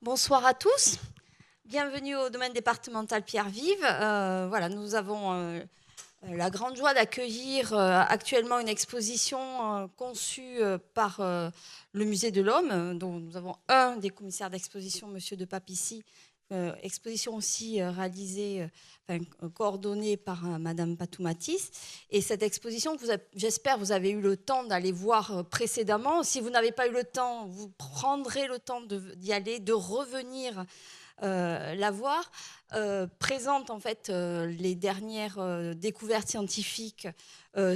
Bonsoir à tous. Bienvenue au domaine départemental Pierre-Vive. Voilà, nous avons la grande joie d'accueillir actuellement une exposition conçue par le Musée de l'Homme, dont nous avons un des commissaires d'exposition, Monsieur de Papici, exposition aussi réalisée, coordonnée par Madame Patoumatis. Et cette exposition, j'espère, vous avez eu le temps d'aller voir précédemment. Si vous n'avez pas eu le temps, vous prendrez le temps d'y aller, de revenir la voir. Présente en fait les dernières découvertes scientifiques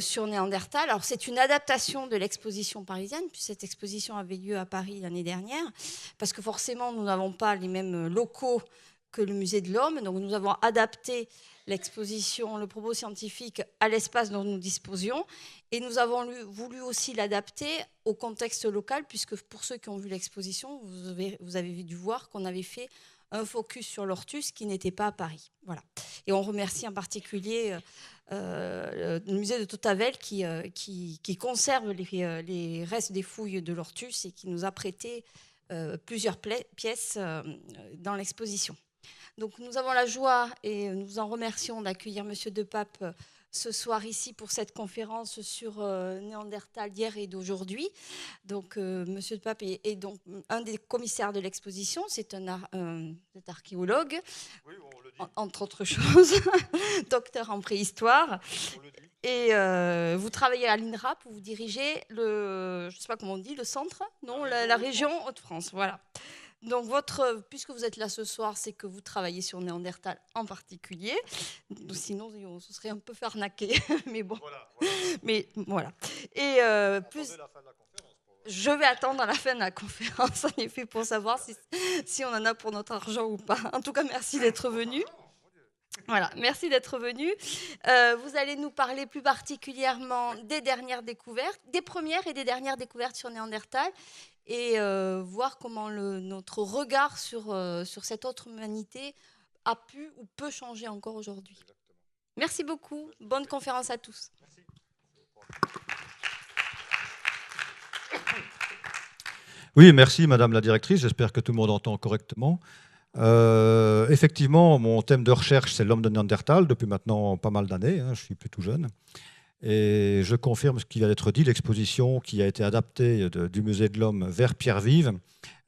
sur Néandertal. Alors c'est une adaptation de l'exposition parisienne, puis cette exposition avait lieu à Paris l'année dernière, parce que forcément nous n'avons pas les mêmes locaux que le Musée de l'Homme, donc nous avons adapté l'exposition, le propos scientifique à l'espace dont nous disposions, et nous avons voulu aussi l'adapter au contexte local, puisque pour ceux qui ont vu l'exposition, vous avez dû voir qu'on avait fait un focus sur l'Ortus qui n'était pas à Paris. Voilà. Et on remercie en particulier le musée de Tautavel qui conserve les restes des fouilles de l'Ortus et qui nous a prêté plusieurs pièces dans l'exposition. Donc nous avons la joie et nous en remercions d'accueillir Monsieur De Pape ce soir ici pour cette conférence sur Néandertal d'hier et d'aujourd'hui. Donc Monsieur De Pape est donc un des commissaires de l'exposition, c'est un archéologue, oui, entre autres choses, docteur en préhistoire. Et vous travaillez à l'INRAP, où vous dirigez je ne sais pas comment on dit, le centre, non, la région Hauts-de-France, voilà. Donc, puisque vous êtes là ce soir, c'est que vous travaillez sur Néandertal en particulier. Sinon, on se serait un peu fait arnaquer. Mais bon. Voilà. Mais voilà. Et je vais attendre la fin de la conférence, en effet, pour savoir si on en a pour notre argent ou pas. En tout cas, merci d'être venu. Voilà, merci d'être venu. Vous allez nous parler plus particulièrement des dernières découvertes, des premières et des dernières découvertes sur Néandertal, et voir comment notre regard sur cette autre humanité a pu ou peut changer encore aujourd'hui. Merci beaucoup. Bonne conférence à tous. Merci. Oui, merci Madame la directrice. J'espère que tout le monde entend correctement. Effectivement, mon thème de recherche, c'est l'homme de Néandertal depuis maintenant pas mal d'années. Je suis plus tout jeune. Et je confirme ce qui vient d'être dit, l'exposition qui a été adaptée du Musée de l'Homme vers Pierre-Vive.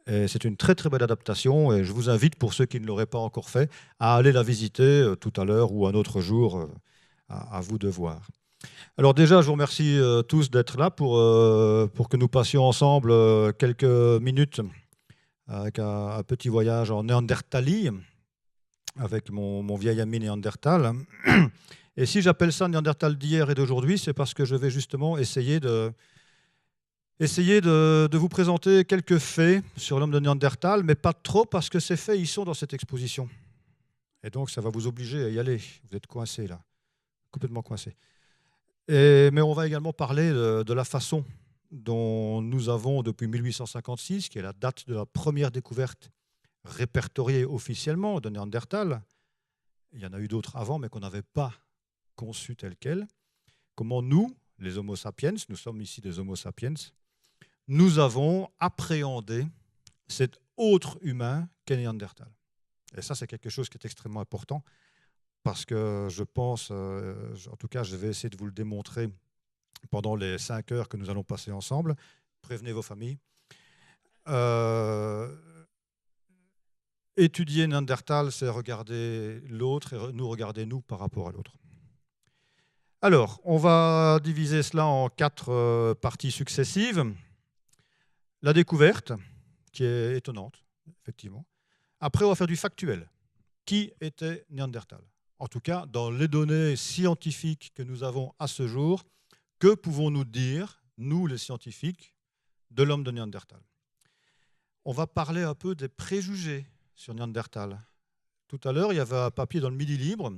C'est une très très belle adaptation et je vous invite, pour ceux qui ne l'auraient pas encore fait, à aller la visiter tout à l'heure ou un autre jour, à vous de voir. Alors déjà, je vous remercie tous d'être là pour que nous passions ensemble quelques minutes avec un petit voyage en Néandertalie avec mon vieil ami Néandertal. Et si j'appelle ça Néandertal d'hier et d'aujourd'hui, c'est parce que je vais justement essayer de vous présenter quelques faits sur l'homme de Néandertal, mais pas trop, parce que ces faits, ils sont dans cette exposition. Et donc, ça va vous obliger à y aller. Vous êtes coincés là, complètement coincés. Mais on va également parler de la façon dont nous avons, depuis 1856, qui est la date de la première découverte répertoriée officiellement de Néandertal, il y en a eu d'autres avant, mais qu'on n'avait pas conçues telles quelles, comment nous, les Homo sapiens, nous sommes ici des Homo sapiens, nous avons appréhendé cet autre humain qu'est Néandertal. Et ça, c'est quelque chose qui est extrêmement important, parce que je pense, en tout cas, je vais essayer de vous le démontrer pendant les 5 heures que nous allons passer ensemble. Prévenez vos familles. Étudier Néandertal, c'est regarder l'autre et nous regarder nous par rapport à l'autre. Alors, on va diviser cela en 4 parties successives. La découverte, qui est étonnante, effectivement. Après, on va faire du factuel. Qui était Néandertal ? En tout cas, dans les données scientifiques que nous avons à ce jour, que pouvons-nous dire, nous les scientifiques, de l'homme de Néandertal ? On va parler un peu des préjugés sur Néandertal. Tout à l'heure, il y avait un papier dans le Midi Libre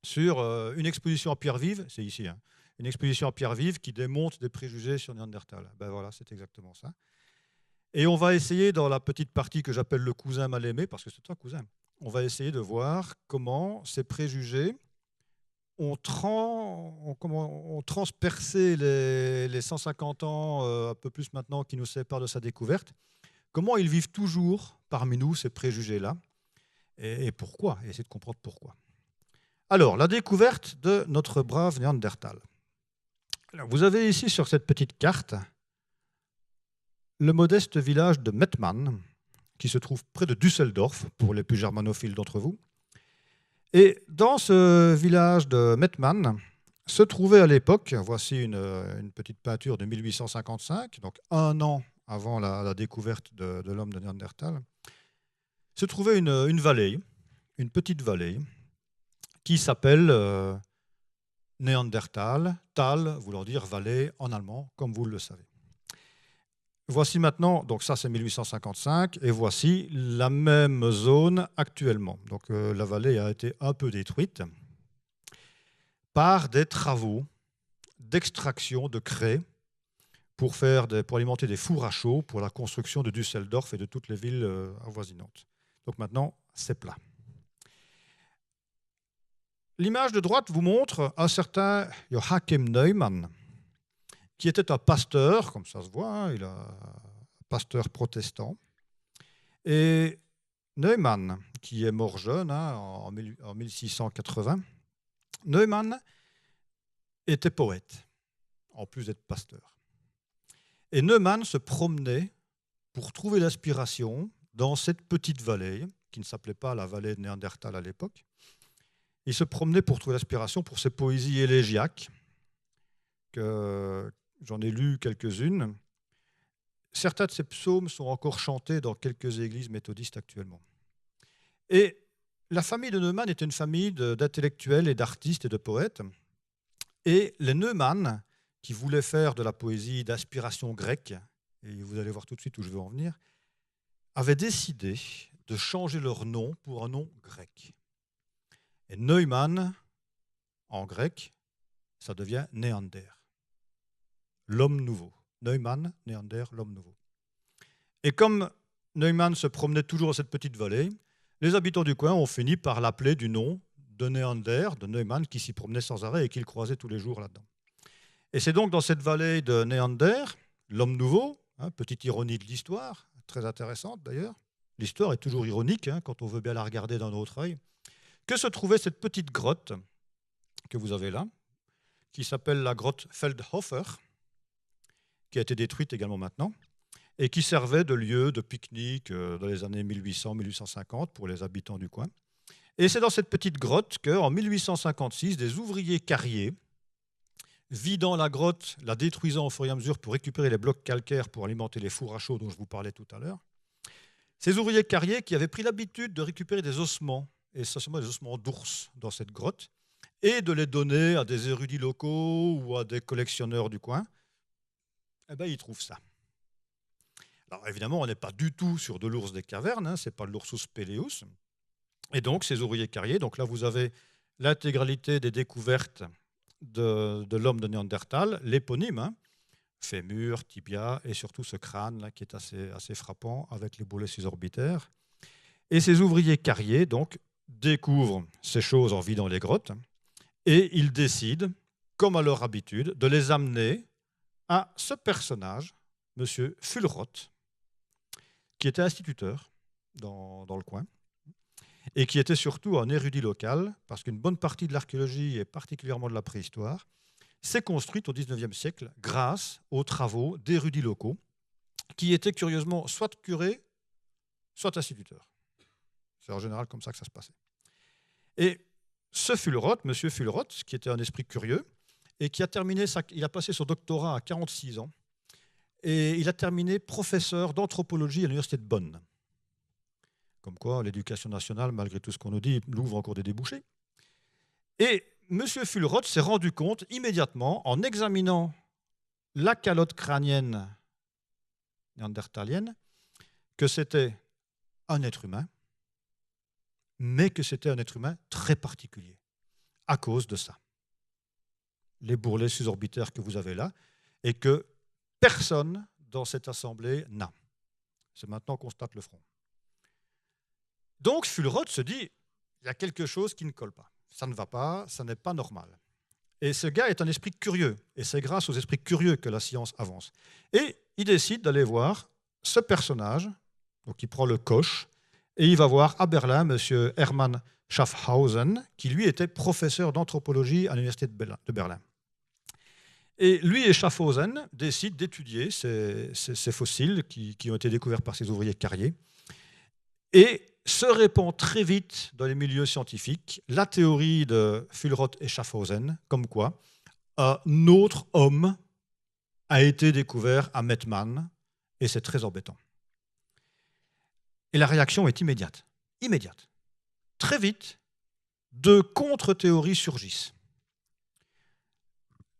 sur une exposition à Pierre-Vive, c'est ici, une exposition à Pierre-Vive qui démontre des préjugés sur Néandertal. Ben voilà, c'est exactement ça. Et on va essayer, dans la petite partie que j'appelle le cousin mal aimé, parce que c'est un cousin, on va essayer de voir comment ces préjugés ont transpercé les 150 ans, un peu plus maintenant, qui nous séparent de sa découverte, comment ils vivent toujours parmi nous, ces préjugés-là, et pourquoi, et essayer de comprendre pourquoi. Alors, la découverte de notre brave Néandertal. Alors, vous avez ici sur cette petite carte le modeste village de Mettmann, qui se trouve près de Düsseldorf, pour les plus germanophiles d'entre vous. Et dans ce village de Mettmann se trouvait à l'époque, voici une petite peinture de 1855, donc un an avant la découverte de l'homme de Néandertal, se trouvait une vallée, une petite vallée, qui s'appelle Néandertal, Tal voulant dire vallée en allemand, comme vous le savez. Voici maintenant, donc ça c'est 1855, et voici la même zone actuellement. Donc la vallée a été un peu détruite par des travaux d'extraction de craie pour alimenter des fours à chaud pour la construction de Düsseldorf et de toutes les villes avoisinantes. Donc maintenant, c'est plat. L'image de droite vous montre un certain Joachim Neumann, qui était un pasteur, comme ça se voit, hein, il est un pasteur protestant. Et Neumann, qui est mort jeune, hein, en 1680, Neumann était poète, en plus d'être pasteur. Et Neumann se promenait pour trouver l'inspiration dans cette petite vallée, qui ne s'appelait pas la vallée de Néandertal à l'époque. Il se promenait pour trouver l'inspiration pour ses poésies élégiaques, que j'en ai lu quelques-unes. Certains de ces psaumes sont encore chantés dans quelques églises méthodistes actuellement. Et la famille de Neumann était une famille d'intellectuels et d'artistes et de poètes. Et les Neumann, qui voulaient faire de la poésie d'inspiration grecque, et vous allez voir tout de suite où je veux en venir, avaient décidé de changer leur nom pour un nom grec. Et Neumann, en grec, ça devient Néander, l'homme nouveau. Neumann, Néander, l'homme nouveau. Et comme Neumann se promenait toujours dans cette petite vallée, les habitants du coin ont fini par l'appeler du nom de Néander, de Neumann, qui s'y promenait sans arrêt et qu'il croisait tous les jours là-dedans. Et c'est donc dans cette vallée de Néander, l'homme nouveau, hein, petite ironie de l'histoire, très intéressante d'ailleurs, l'histoire est toujours ironique hein, quand on veut bien la regarder d'un autre œil, que se trouvait cette petite grotte que vous avez là, qui s'appelle la grotte Feldhofer, qui a été détruite également maintenant, et qui servait de lieu de pique-nique dans les années 1800-1850 pour les habitants du coin. Et c'est dans cette petite grotte qu'en 1856, des ouvriers carriers, vidant la grotte, la détruisant au fur et à mesure pour récupérer les blocs calcaires pour alimenter les fours à chaud dont je vous parlais tout à l'heure, ces ouvriers carriers qui avaient pris l'habitude de récupérer des ossements, et essentiellement des ossements d'ours dans cette grotte, et de les donner à des érudits locaux ou à des collectionneurs du coin, eh bien, ils trouvent ça. Alors évidemment, on n'est pas du tout sur de l'ours des cavernes, hein, ce n'est pas l'Ursus peleus. Et donc, ces ouvriers carriers, donc là, vous avez l'intégralité des découvertes de l'homme de Néandertal, l'éponyme, hein, fémur, tibia, et surtout ce crâne là, qui est assez frappant avec les boulets suborbitaires. Et ces ouvriers carriers, donc, découvrent ces choses en vidant les grottes, et ils décident, comme à leur habitude, de les amener à ce personnage, M. Fuhlrott, qui était instituteur dans le coin, et qui était surtout un érudit local, parce qu'une bonne partie de l'archéologie, et particulièrement de la préhistoire, s'est construite au XIXe siècle grâce aux travaux d'érudits locaux, qui étaient curieusement soit curés, soit instituteurs. C'est en général comme ça que ça se passait. Et ce Fuhlrott, M. Fuhlrott, qui était un esprit curieux, et qui il a passé son doctorat à 46 ans, et il a terminé professeur d'anthropologie à l'université de Bonn. Comme quoi, l'éducation nationale, malgré tout ce qu'on nous dit, l'ouvre encore des débouchés. Et M. Fuhlrott s'est rendu compte immédiatement, en examinant la calotte crânienne néandertalienne, que c'était un être humain, mais que c'était un être humain très particulier, à cause de ça. Les bourrelets suborbitaires que vous avez là, et que personne dans cette assemblée n'a. C'est maintenant qu'on constate le front. Donc Fuhlrott se dit, il y a quelque chose qui ne colle pas. Ça ne va pas, ça n'est pas normal. Et ce gars est un esprit curieux, et c'est grâce aux esprits curieux que la science avance. Et il décide d'aller voir ce personnage, Donc il prend le coche et il va voir à Berlin M. Hermann Schaffhausen, qui lui était professeur d'anthropologie à l'université de Berlin. Et lui et Schaffhausen décident d'étudier ces fossiles qui ont été découverts par ces ouvriers carriers. Et se répand très vite dans les milieux scientifiques la théorie de Fuhlrott et Schaffhausen, comme quoi un autre homme a été découvert à Mettmann, et c'est très embêtant. Et la réaction est immédiate. Immédiate. Très vite, deux contre-théories surgissent.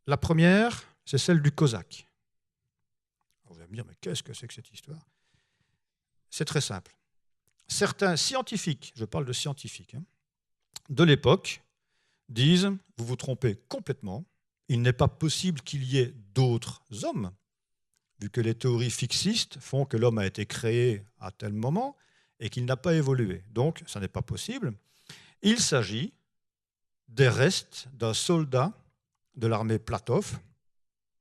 La première, c'est celle du Cosaque. Vous allez me dire, mais qu'est-ce que c'est que cette histoire? C'est très simple. Certains scientifiques, je parle de scientifiques, de l'époque, disent, vous vous trompez complètement, il n'est pas possible qu'il y ait d'autres hommes, vu que les théories fixistes font que l'homme a été créé à tel moment et qu'il n'a pas évolué. Donc, ça n'est pas possible. Il s'agit des restes d'un soldat de l'armée Platov,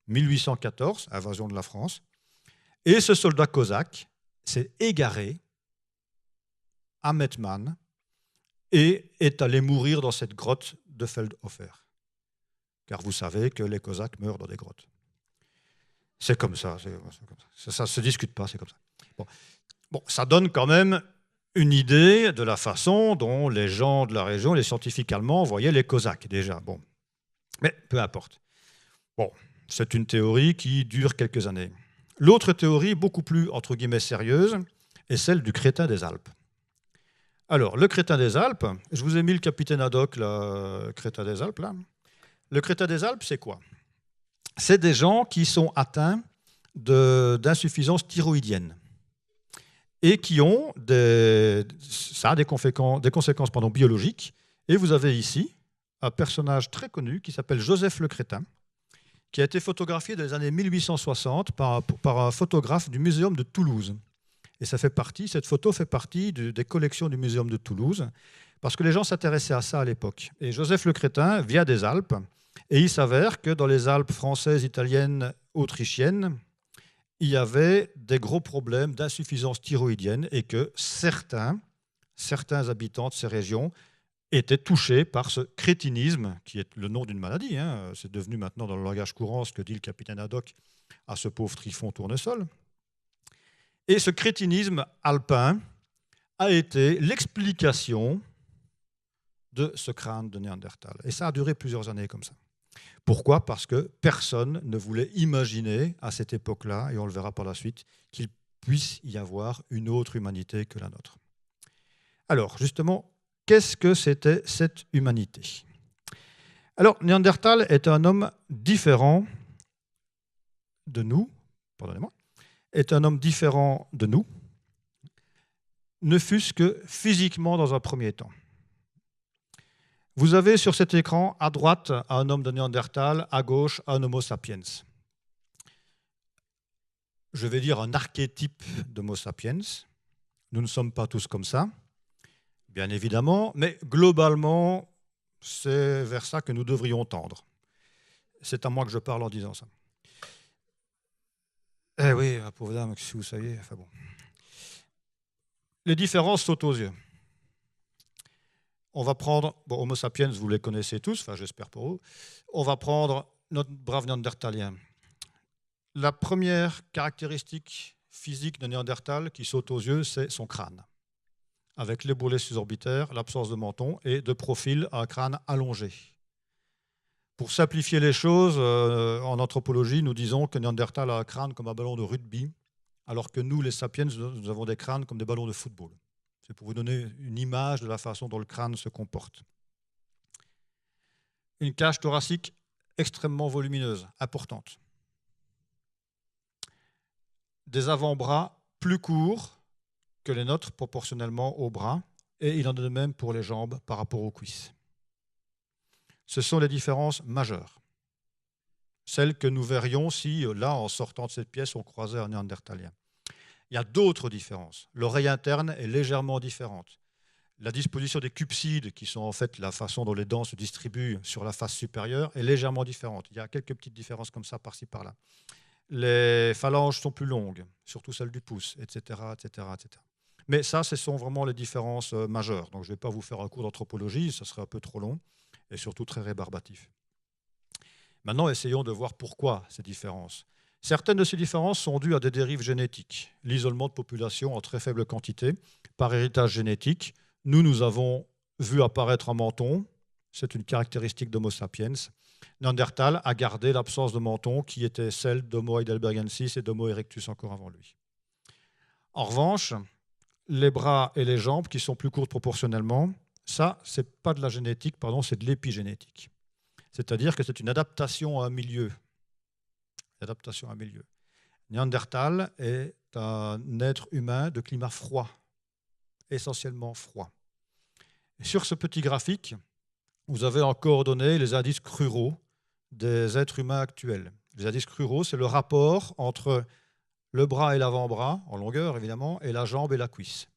1814, invasion de la France, et ce soldat cosaque s'est égaré à Mettmann et est allé mourir dans cette grotte de Feldhofer. Car vous savez que les Cosaques meurent dans des grottes. C'est comme ça, ça ne se discute pas, c'est comme ça. Bon, ça donne quand même une idée de la façon dont les gens de la région, les scientifiques allemands, voyaient les Cosaques déjà. Bon. Mais peu importe. Bon, c'est une théorie qui dure quelques années. L'autre théorie, beaucoup plus, entre guillemets, sérieuse, est celle du crétin des Alpes. Alors, le crétin des Alpes, je vous ai mis le capitaine Haddock, le crétin des Alpes, là. Le crétin des Alpes, c'est quoi? C'est des gens qui sont atteints d'insuffisance thyroïdienne et qui ont des conséquences biologiques. Et vous avez ici un personnage très connu qui s'appelle Joseph Le Crétin, qui a été photographié dans les années 1860 par un photographe du Muséum de Toulouse. Et cette photo fait partie des collections du Muséum de Toulouse, parce que les gens s'intéressaient à ça à l'époque. Et Joseph Le Crétin vient des Alpes, et il s'avère que dans les Alpes françaises, italiennes, autrichiennes, il y avait des gros problèmes d'insuffisance thyroïdienne et que certains habitants de ces régions étaient touchés par ce crétinisme, qui est le nom d'une maladie. C'est devenu maintenant dans le langage courant ce que dit le capitaine Haddock à ce pauvre Trifon Tournesol. Et ce crétinisme alpin a été l'explication de ce crâne de Néandertal. Et ça a duré plusieurs années comme ça. Pourquoi? Parce que personne ne voulait imaginer à cette époque-là, et on le verra par la suite, qu'il puisse y avoir une autre humanité que la nôtre. Alors, justement, qu'est-ce que c'était cette humanité? Alors, Néandertal est un homme différent de nous, pardonnez-moi, est un homme différent de nous, ne fût-ce que physiquement dans un premier temps. Vous avez sur cet écran, à droite, un homme de Néandertal, à gauche, un Homo sapiens. Je vais dire un archétype d'Homo sapiens. Nous ne sommes pas tous comme ça, bien évidemment, mais globalement, c'est vers ça que nous devrions tendre. C'est à moi que je parle en disant ça. Eh oui, ma pauvre dame, si vous saviez, enfin bon. Les différences sautent aux yeux. On va prendre, Homo sapiens, vous les connaissez tous, enfin j'espère pour vous. On va prendre notre brave Néandertalien. La première caractéristique physique de Néandertal qui saute aux yeux, c'est son crâne, avec les bourrelets suborbitaires, l'absence de menton et de profil à un crâne allongé. Pour simplifier les choses, en anthropologie, nous disons que Néandertal a un crâne comme un ballon de rugby, alors que nous, les sapiens, nous avons des crânes comme des ballons de football. C'est pour vous donner une image de la façon dont le crâne se comporte. Une cage thoracique extrêmement volumineuse, importante. Des avant-bras plus courts que les nôtres proportionnellement aux bras, et il en est de même pour les jambes par rapport aux cuisses. Ce sont les différences majeures. Celles que nous verrions si, là, en sortant de cette pièce, on croisait un Néandertalien. Il y a d'autres différences. L'oreille interne est légèrement différente. La disposition des cupsides, qui sont en fait la façon dont les dents se distribuent sur la face supérieure, est légèrement différente. Il y a quelques petites différences comme ça, par-ci, par-là. Les phalanges sont plus longues, surtout celles du pouce, etc., etc., etc. Mais ça, ce sont vraiment les différences majeures. Donc je ne vais pas vous faire un cours d'anthropologie, ça serait un peu trop long et surtout très rébarbatif. Maintenant, essayons de voir pourquoi ces différences. Certaines de ces différences sont dues à des dérives génétiques. L'isolement de populations en très faible quantité, par héritage génétique. Nous avons vu apparaître un menton, c'est une caractéristique d'Homo sapiens. Néandertal a gardé l'absence de menton qui était celle d'Homo heidelbergensis et d'Homo erectus encore avant lui. En revanche, les bras et les jambes qui sont plus courtes proportionnellement, ça, ce n'est pas de la génétique, pardon, c'est de l'épigénétique. C'est-à-dire que c'est une adaptation à un milieu. Adaptation à un milieu. Néandertal est un être humain de climat froid, essentiellement froid. Et sur ce petit graphique, vous avez en coordonnées les indices cruraux des êtres humains actuels. Les indices cruraux, c'est le rapport entre le bras et l'avant-bras, en longueur évidemment, et la jambe et la cuisse.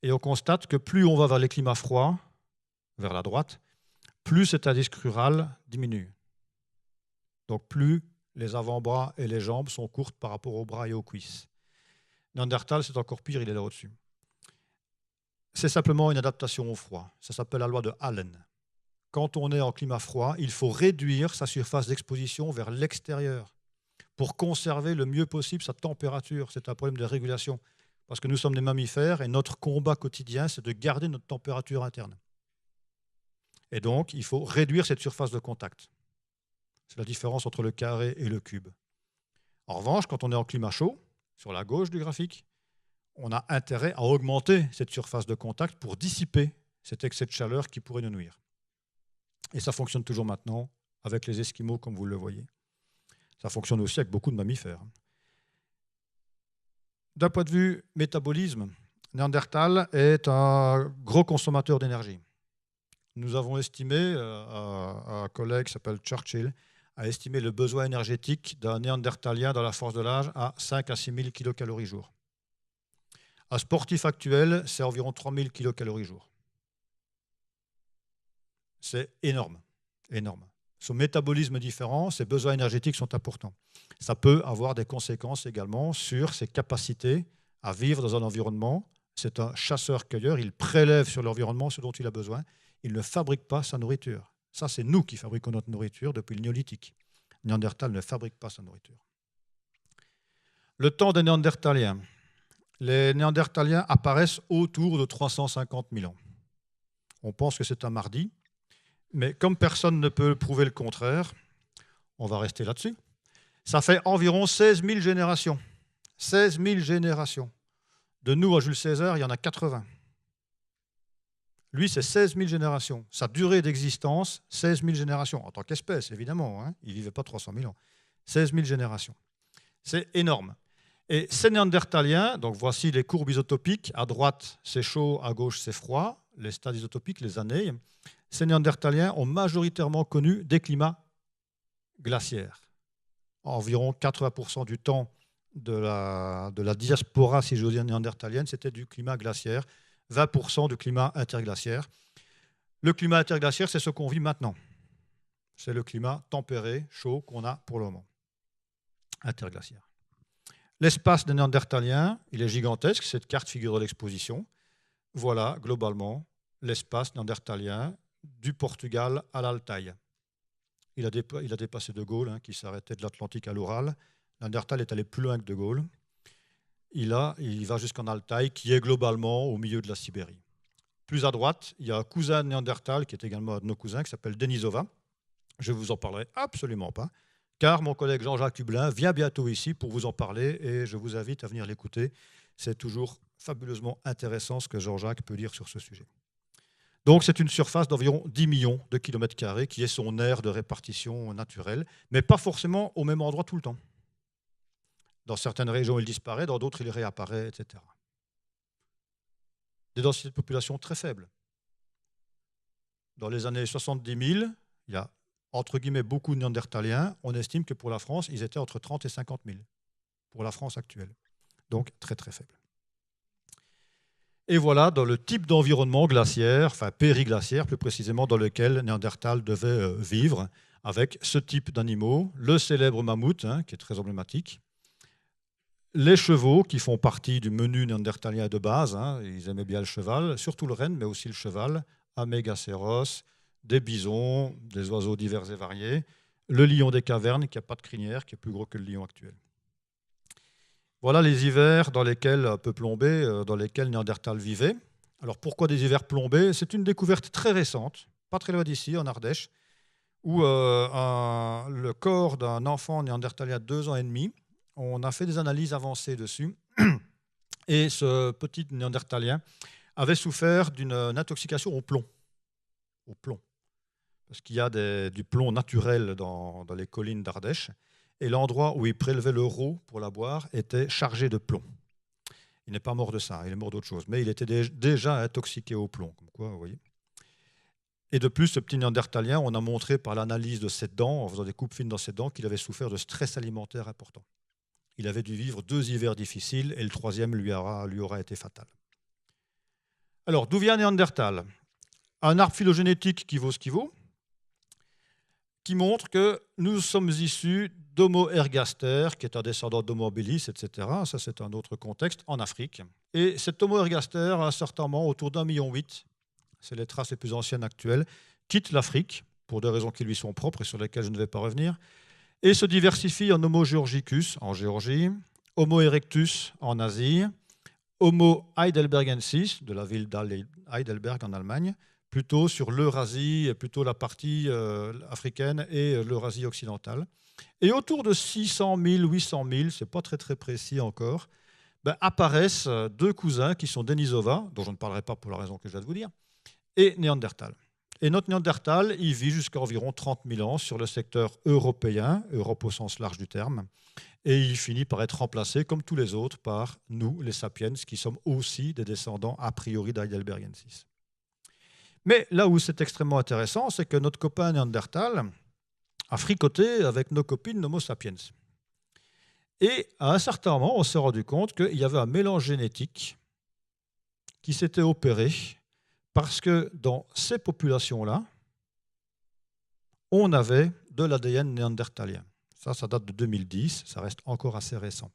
Et on constate que plus on va vers les climats froids, vers la droite, plus cet indice crural diminue. Donc plus les avant-bras et les jambes sont courtes par rapport aux bras et aux cuisses. Néandertal, c'est encore pire, il est là au-dessus. C'est simplement une adaptation au froid. Ça s'appelle la loi de Allen. Quand on est en climat froid, il faut réduire sa surface d'exposition vers l'extérieur pour conserver le mieux possible sa température. C'est un problème de régulation. Parce que nous sommes des mammifères et notre combat quotidien, c'est de garder notre température interne. Et donc, il faut réduire cette surface de contact. C'est la différence entre le carré et le cube. En revanche, quand on est en climat chaud, sur la gauche du graphique, on a intérêt à augmenter cette surface de contact pour dissiper cet excès de chaleur qui pourrait nous nuire. Et ça fonctionne toujours maintenant avec les Esquimaux, comme vous le voyez. Ça fonctionne aussi avec beaucoup de mammifères. D'un point de vue métabolisme, Néandertal est un gros consommateur d'énergie. Nous avons estimé, un collègue qui s'appelle Churchill, a estimé le besoin énergétique d'un néandertalien dans la force de l'âge à 5 à 6 000 kilocalories jour. Un sportif actuel, c'est environ 3 000 kilocalories jour. C'est énorme, énorme. Son métabolisme est différent, ses besoins énergétiques sont importants. Ça peut avoir des conséquences également sur ses capacités à vivre dans un environnement. C'est un chasseur-cueilleur, il prélève sur l'environnement ce dont il a besoin. Il ne fabrique pas sa nourriture. Ça, c'est nous qui fabriquons notre nourriture depuis le néolithique. Néandertal ne fabrique pas sa nourriture. Le temps des Néandertaliens. Les Néandertaliens apparaissent autour de 350 000 ans. On pense que c'est un mardi, mais comme personne ne peut prouver le contraire, on va rester là-dessus. Ça fait environ 16 000 générations. 16 000 générations. De nous à Jules César, il y en a 80. Lui, c'est 16 000 générations. Sa durée d'existence, 16 000 générations. En tant qu'espèce, évidemment. Hein, il ne vivait pas 300 000 ans. 16 000 générations. C'est énorme. Et ces néandertaliens, donc voici les courbes isotopiques. À droite, c'est chaud, à gauche, c'est froid. Les stades isotopiques, les années. Ces néandertaliens ont majoritairement connu des climats glaciaires. Environ 80% du temps de la diaspora, si j'ose dire, néandertalienne, c'était du climat glaciaire. 20% du climat interglaciaire. Le climat interglaciaire, c'est ce qu'on vit maintenant. C'est le climat tempéré, chaud qu'on a pour le moment. Interglaciaire. L'espace des Néandertaliens, il est gigantesque. Cette carte figure de l'exposition. Voilà, globalement, l'espace néandertalien du Portugal à l'Altaï. Il a dépassé De Gaulle, hein, qui s'arrêtait de l'Atlantique à l'Oural. Néandertal est allé plus loin que De Gaulle. Il va jusqu'en Altaï, qui est globalement au milieu de la Sibérie. Plus à droite, il y a un cousin de Néandertal, qui est également un de nos cousins, qui s'appelle Denisova. Je ne vous en parlerai absolument pas, car mon collègue Jean-Jacques Hublin vient bientôt ici pour vous en parler, et je vous invite à venir l'écouter. C'est toujours fabuleusement intéressant ce que Jean-Jacques peut dire sur ce sujet. Donc c'est une surface d'environ 10 millions de kilomètres carrés, qui est son aire de répartition naturelle, mais pas forcément au même endroit tout le temps. Dans certaines régions, il disparaît, dans d'autres, il réapparaît, etc. Des densités de population très faibles. Dans les années 70 000, il y a entre guillemets beaucoup de néandertaliens. On estime que pour la France, ils étaient entre 30 et 50 000 pour la France actuelle. Donc très très faible. Et voilà dans le type d'environnement glaciaire, enfin périglaciaire plus précisément, dans lequel Néandertal devait vivre, avec ce type d'animaux, le célèbre mammouth, hein, qui est très emblématique, les chevaux qui font partie du menu néandertalien de base, hein, ils aimaient bien le cheval, surtout le renne, mais aussi le cheval, Amégacéros, des bisons, des oiseaux divers et variés, le lion des cavernes qui n'a pas de crinière, qui est plus gros que le lion actuel. Voilà les hivers dans lesquels, un peu plombés, dans lesquels Néandertal vivait. Alors pourquoi des hivers plombés? C'est une découverte très récente, pas très loin d'ici, en Ardèche, où le corps d'un enfant néandertalien de 2 ans et demi, on a fait des analyses avancées dessus, et ce petit néandertalien avait souffert d'une intoxication au plomb. Au plomb. Parce qu'il y a du plomb naturel dans les collines d'Ardèche, et l'endroit où il prélevait le rôt pour la boire était chargé de plomb. Il n'est pas mort de ça, il est mort d'autre chose, mais il était déjà intoxiqué au plomb, comme quoi, vous voyez. Et de plus, ce petit néandertalien, on a montré par l'analyse de ses dents, en faisant des coupes fines dans ses dents, qu'il avait souffert de stress alimentaire important. Il avait dû vivre 2 hivers difficiles, et le 3e lui aura été fatal. Alors, d'où vient Néandertal? Un arbre phylogénétique qui vaut ce qu'il vaut, qui montre que nous sommes issus d'Homo ergaster, qui est un descendant d'Homo habilis, etc. Ça, c'est un autre contexte, en Afrique. Et cet Homo ergaster, à un certain moment, autour d'1,8 million, c'est les traces les plus anciennes actuelles, quitte l'Afrique, pour des raisons qui lui sont propres et sur lesquelles je ne vais pas revenir, et se diversifie en Homo georgicus, en Géorgie, Homo erectus, en Asie, Homo heidelbergensis, de la ville d'Heidelberg, en Allemagne, plutôt sur l'Eurasie, plutôt la partie africaine et l'Eurasie occidentale. Et autour de 600 000, 800 000, ce n'est pas très, très précis encore, apparaissent 2 cousins qui sont Denisova, dont je ne parlerai pas pour la raison que je viens de vous dire, et Néandertal. Et notre Néandertal, il vit jusqu'à environ 30 000 ans sur le secteur européen, Europe au sens large du terme, et il finit par être remplacé, comme tous les autres, par nous, les sapiens, qui sommes aussi des descendants a priori d'Heidelbergensis. Mais là où c'est extrêmement intéressant, c'est que notre copain Néandertal a fricoté avec nos copines Homo sapiens. Et à un certain moment, on s'est rendu compte qu'il y avait un mélange génétique qui s'était opéré parce que dans ces populations-là, on avait de l'ADN néandertalien. Ça date de 2010, ça reste encore assez récent.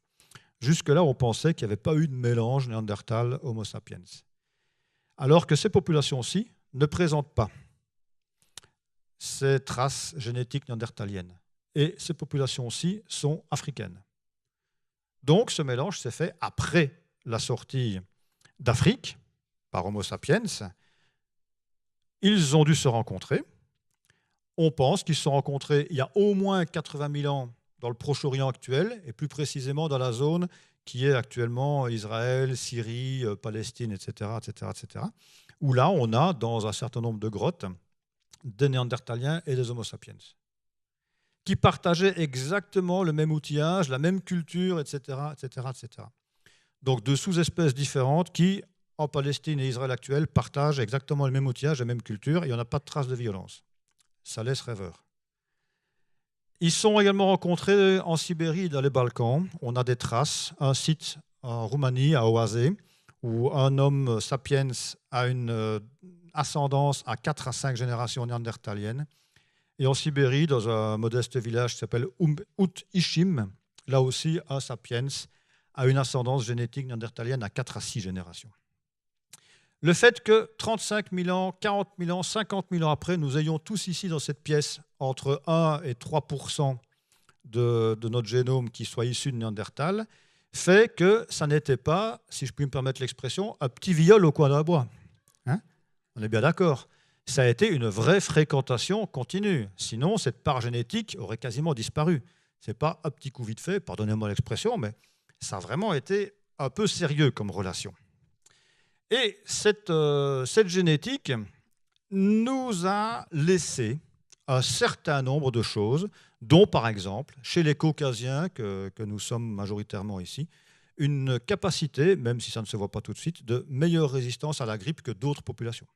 Jusque-là, on pensait qu'il n'y avait pas eu de mélange Néandertal-Homo sapiens. Alors que ces populations-ci ne présentent pas ces traces génétiques néandertaliennes. Et ces populations-ci sont africaines. Donc ce mélange s'est fait après la sortie d'Afrique par Homo sapiens. Ils ont dû se rencontrer. On pense qu'ils se sont rencontrés il y a au moins 80 000 ans dans le Proche-Orient actuel, et plus précisément dans la zone qui est actuellement Israël, Syrie, Palestine, etc., etc., etc., où là, on a, dans un certain nombre de grottes, des Néandertaliens et des Homo sapiens, qui partageaient exactement le même outillage, la même culture, etc., etc., etc. Donc, 2 sous-espèces différentes qui, en Palestine et Israël actuel, partagent exactement le même outillage, la même culture, et il n'y en a pas de trace de violence. Ça laisse rêveur. Ils sont également rencontrés en Sibérie et dans les Balkans. On a des traces, un site en Roumanie, à Oase, où un homme sapiens a une ascendance à 4 à 5 générations néandertaliennes. Et en Sibérie, dans un modeste village qui s'appelle Ut-Ishim, là aussi, un sapiens a une ascendance génétique néandertalienne à 4 à 6 générations. Le fait que 35 000 ans, 40 000 ans, 50 000 ans après, nous ayons tous ici dans cette pièce entre 1 et 3% de notre génome qui soit issu de Néandertal, fait que ça n'était pas, si je puis me permettre l'expression, un petit viol au coin d'un bois. Hein? On est bien d'accord. Ça a été une vraie fréquentation continue. Sinon, cette part génétique aurait quasiment disparu. Ce n'est pas un petit coup vite fait, pardonnez-moi l'expression, mais ça a vraiment été un peu sérieux comme relation. Et cette génétique nous a laissé un certain nombre de choses, dont par exemple, chez les Caucasiens, que nous sommes majoritairement ici, une capacité, même si ça ne se voit pas tout de suite, de meilleure résistance à la grippe que d'autres populations.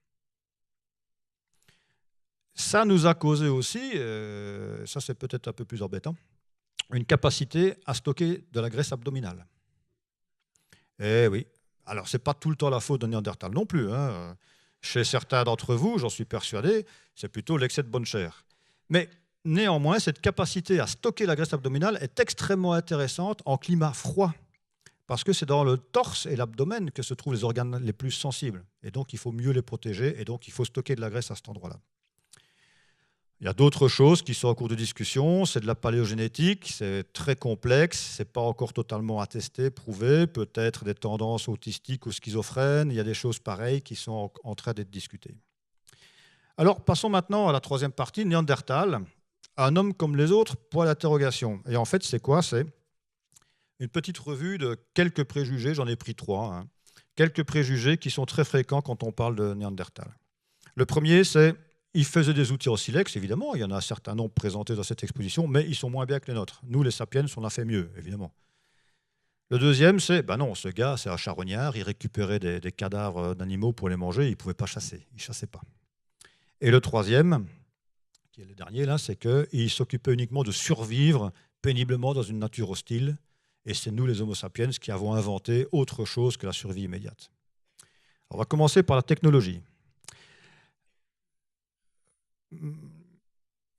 Ça nous a causé aussi, ça c'est peut-être un peu plus embêtant, une capacité à stocker de la graisse abdominale. Eh oui. Alors, ce n'est pas tout le temps la faute de Néandertal non plus. Hein. Chez certains d'entre vous, j'en suis persuadé, c'est plutôt l'excès de bonne chair. Mais néanmoins, cette capacité à stocker la graisse abdominale est extrêmement intéressante en climat froid. parce que c'est dans le torse et l'abdomen que se trouvent les organes les plus sensibles. Et donc, il faut mieux les protéger, et donc il faut stocker de la graisse à cet endroit-là. Il y a d'autres choses qui sont en cours de discussion, c'est de la paléogénétique, c'est très complexe, ce n'est pas encore totalement attesté, prouvé, peut-être des tendances autistiques ou schizophrènes, il y a des choses pareilles qui sont en train d'être discutées. Alors, passons maintenant à la troisième partie, Néandertal, un homme comme les autres, point d'interrogation. Et en fait, c'est quoi? C'est une petite revue de quelques préjugés, j'en ai pris 3, hein. Quelques préjugés qui sont très fréquents quand on parle de Néandertal. Le premier, c'est il faisait des outils en silex, évidemment, il y en a un certain nombre présentés dans cette exposition, mais ils sont moins bien que les nôtres. Nous, les sapiens, on a fait mieux, évidemment. Le deuxième, c'est, ben non, ce gars, c'est un charognard, il récupérait des cadavres d'animaux pour les manger, il ne pouvait pas chasser, il ne chassait pas. Et le troisième, qui est le dernier, là, c'est qu'il s'occupait uniquement de survivre péniblement dans une nature hostile, et c'est nous, les Homo sapiens, qui avons inventé autre chose que la survie immédiate. On va commencer par la technologie.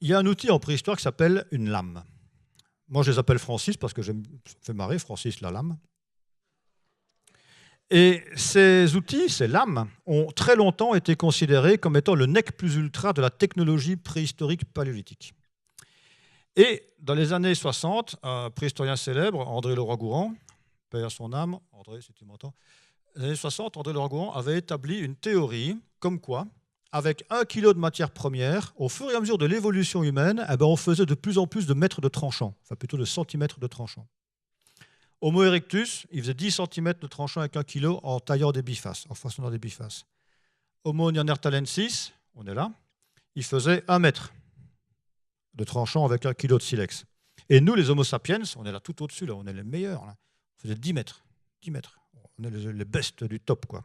Il y a un outil en préhistoire qui s'appelle une lame. Moi, je les appelle Francis parce que ça me fait marrer, Francis la lame. Et ces outils, ces lames, ont très longtemps été considérés comme étant le nec plus ultra de la technologie préhistorique paléolithique. Et dans les années 60, un préhistorien célèbre, André Leroi-Gourhan, paix à son âme, André, si tu m'entends, dans les années 60, André Leroi-Gourhan avait établi une théorie comme quoi, avec 1 kilo de matière première, au fur et à mesure de l'évolution humaine, eh ben, on faisait de plus en plus de mètres de tranchant, enfin plutôt de centimètres de tranchant. Homo erectus, il faisait 10 cm de tranchant avec 1 kg en taillant des bifaces, en façonnant des bifaces. Homo neanderthalensis, on est là, il faisait 1 mètre de tranchant avec 1 kg de silex. Et nous, les Homo sapiens, on est là tout au-dessus, là, on est les meilleurs. Là. On faisait 10 mètres. 10 mètres. On est les bestes du top, quoi.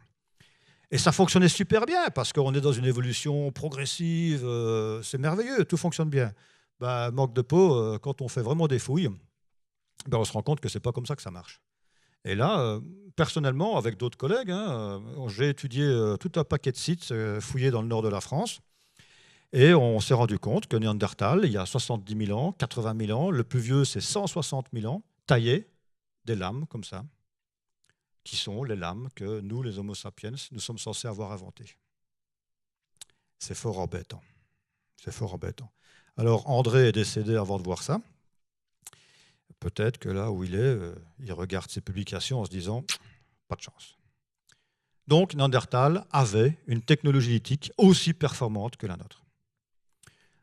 Et ça fonctionnait super bien, parce qu'on est dans une évolution progressive, c'est merveilleux, tout fonctionne bien. Ben, manque de peau, quand on fait vraiment des fouilles, ben, on se rend compte que ce n'est pas comme ça que ça marche. Et là, personnellement, avec d'autres collègues, hein, j'ai étudié tout un paquet de sites fouillés dans le nord de la France, et on s'est rendu compte que Néandertal, il y a 70 000 ans, 80 000 ans, le plus vieux, c'est 160 000 ans, taillé des lames comme ça, qui sont les lames que nous, les Homo sapiens, nous sommes censés avoir inventées. C'est fort embêtant. C'est fort embêtant. Alors, André est décédé avant de voir ça. Peut-être que là où il est, il regarde ses publications en se disant « pas de chance ». Donc, Néandertal avait une technologie lithique aussi performante que la nôtre.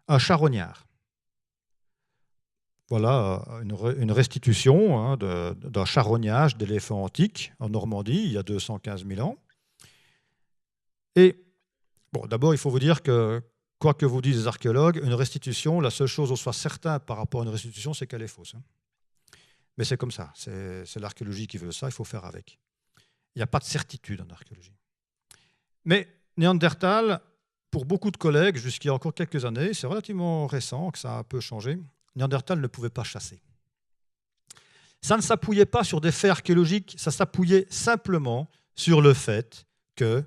Un charognard. Voilà une restitution hein, d'un charognage d'éléphants antiques en Normandie, il y a 215 000 ans. Et bon, d'abord, il faut vous dire que, quoi que vous disent les archéologues, une restitution, la seule chose dont on soit certain par rapport à une restitution, c'est qu'elle est fausse. Hein. Mais c'est comme ça, c'est l'archéologie qui veut ça, il faut faire avec. Il n'y a pas de certitude en archéologie. Mais Néandertal, pour beaucoup de collègues, jusqu'il y a encore quelques années, c'est relativement récent que ça a un peu changé, Néandertal ne pouvait pas chasser. Ça ne s'appuyait pas sur des faits archéologiques, ça s'appuyait simplement sur le fait que,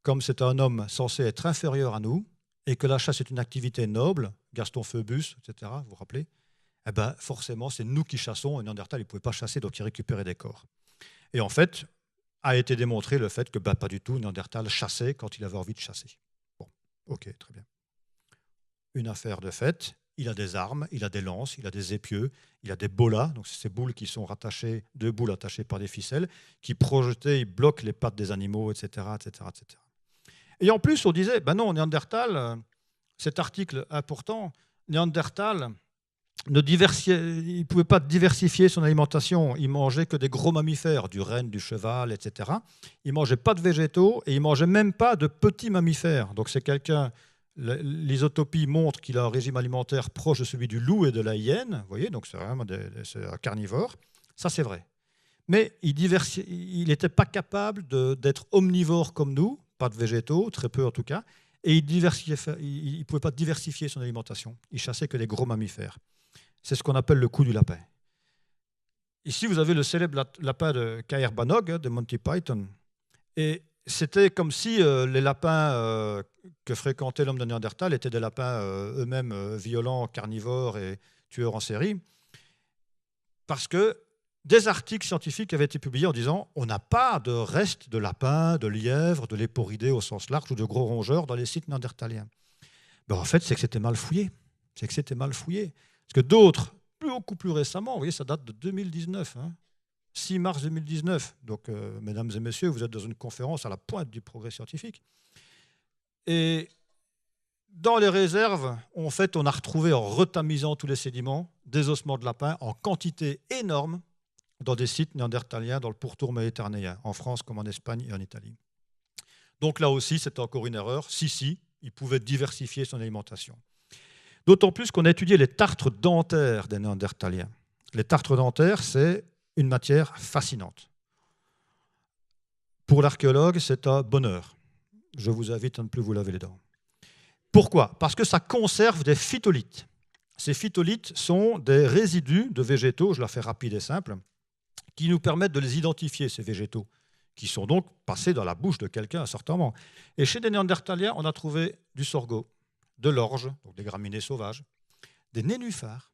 comme c'est un homme censé être inférieur à nous, et que la chasse est une activité noble, Gaston Phoebus, etc., vous vous rappelez, eh ben, forcément, c'est nous qui chassons, et Néandertal, il ne pouvait pas chasser, donc il récupérait des corps. Et en fait, a été démontré le fait que pas du tout, Néandertal chassait quand il avait envie de chasser. Bon, ok, très bien. Une affaire de fait, il a des armes, il a des lances, il a des épieux, il a des bolas, donc c'est ces boules qui sont rattachées, 2 boules attachées par des ficelles, qui projetées, ils bloquent les pattes des animaux, etc., etc., etc. Et en plus, on disait, ben non, Néandertal, cet article important, Néandertal, il ne pouvait pas diversifier son alimentation. Il mangeait que des gros mammifères, du renne, du cheval, etc. Il ne mangeait pas de végétaux et il ne mangeait même pas de petits mammifères. Donc c'est quelqu'un, l'isotopie montre qu'il a un régime alimentaire proche de celui du loup et de la hyène. Vous voyez, donc c'est vraiment c'est un carnivore. Ça, c'est vrai. Mais il n'était pas capable d'être omnivore comme nous, pas de végétaux, très peu en tout cas, et il ne pouvait pas diversifier son alimentation. Il chassait que des gros mammifères. C'est ce qu'on appelle le coup du lapin. Ici, vous avez le célèbre lapin de Caerbannog, de Monty Python. Et c'était comme si les lapins que fréquentait l'homme de Néandertal étaient des lapins eux-mêmes violents, carnivores et tueurs en série. Parce que des articles scientifiques avaient été publiés en disant on n'a pas de restes de lapins, de lièvres, de léporidés au sens large ou de gros rongeurs dans les sites néandertaliens. Ben, en fait, c'est que c'était mal fouillé. C'est que c'était mal fouillé. Parce que d'autres, beaucoup plus récemment, vous voyez, ça date de 2019, 6 mars 2019. Donc, mesdames et messieurs, vous êtes dans une conférence à la pointe du progrès scientifique. Et dans les réserves, en fait, on a retrouvé, en retamisant tous les sédiments, des ossements de lapin en quantité énorme dans des sites néandertaliens dans le pourtour méditerranéen, en France comme en Espagne et en Italie. Donc là aussi, c'est encore une erreur. Si, il pouvait diversifier son alimentation. D'autant plus qu'on a étudié les tartres dentaires des néandertaliens. Les tartres dentaires, c'est une matière fascinante. Pour l'archéologue, c'est un bonheur. Je vous invite à ne plus vous laver les dents. Pourquoi? Parce que ça conserve des phytolithes. Ces phytolithes sont des résidus de végétaux, je la fais rapide et simple, qui nous permettent de les identifier, ces végétaux, qui sont donc passés dans la bouche de quelqu'un à un certain moment. Et chez des néandertaliens, on a trouvé du sorgho, de l'orge, donc des graminées sauvages, des nénuphars.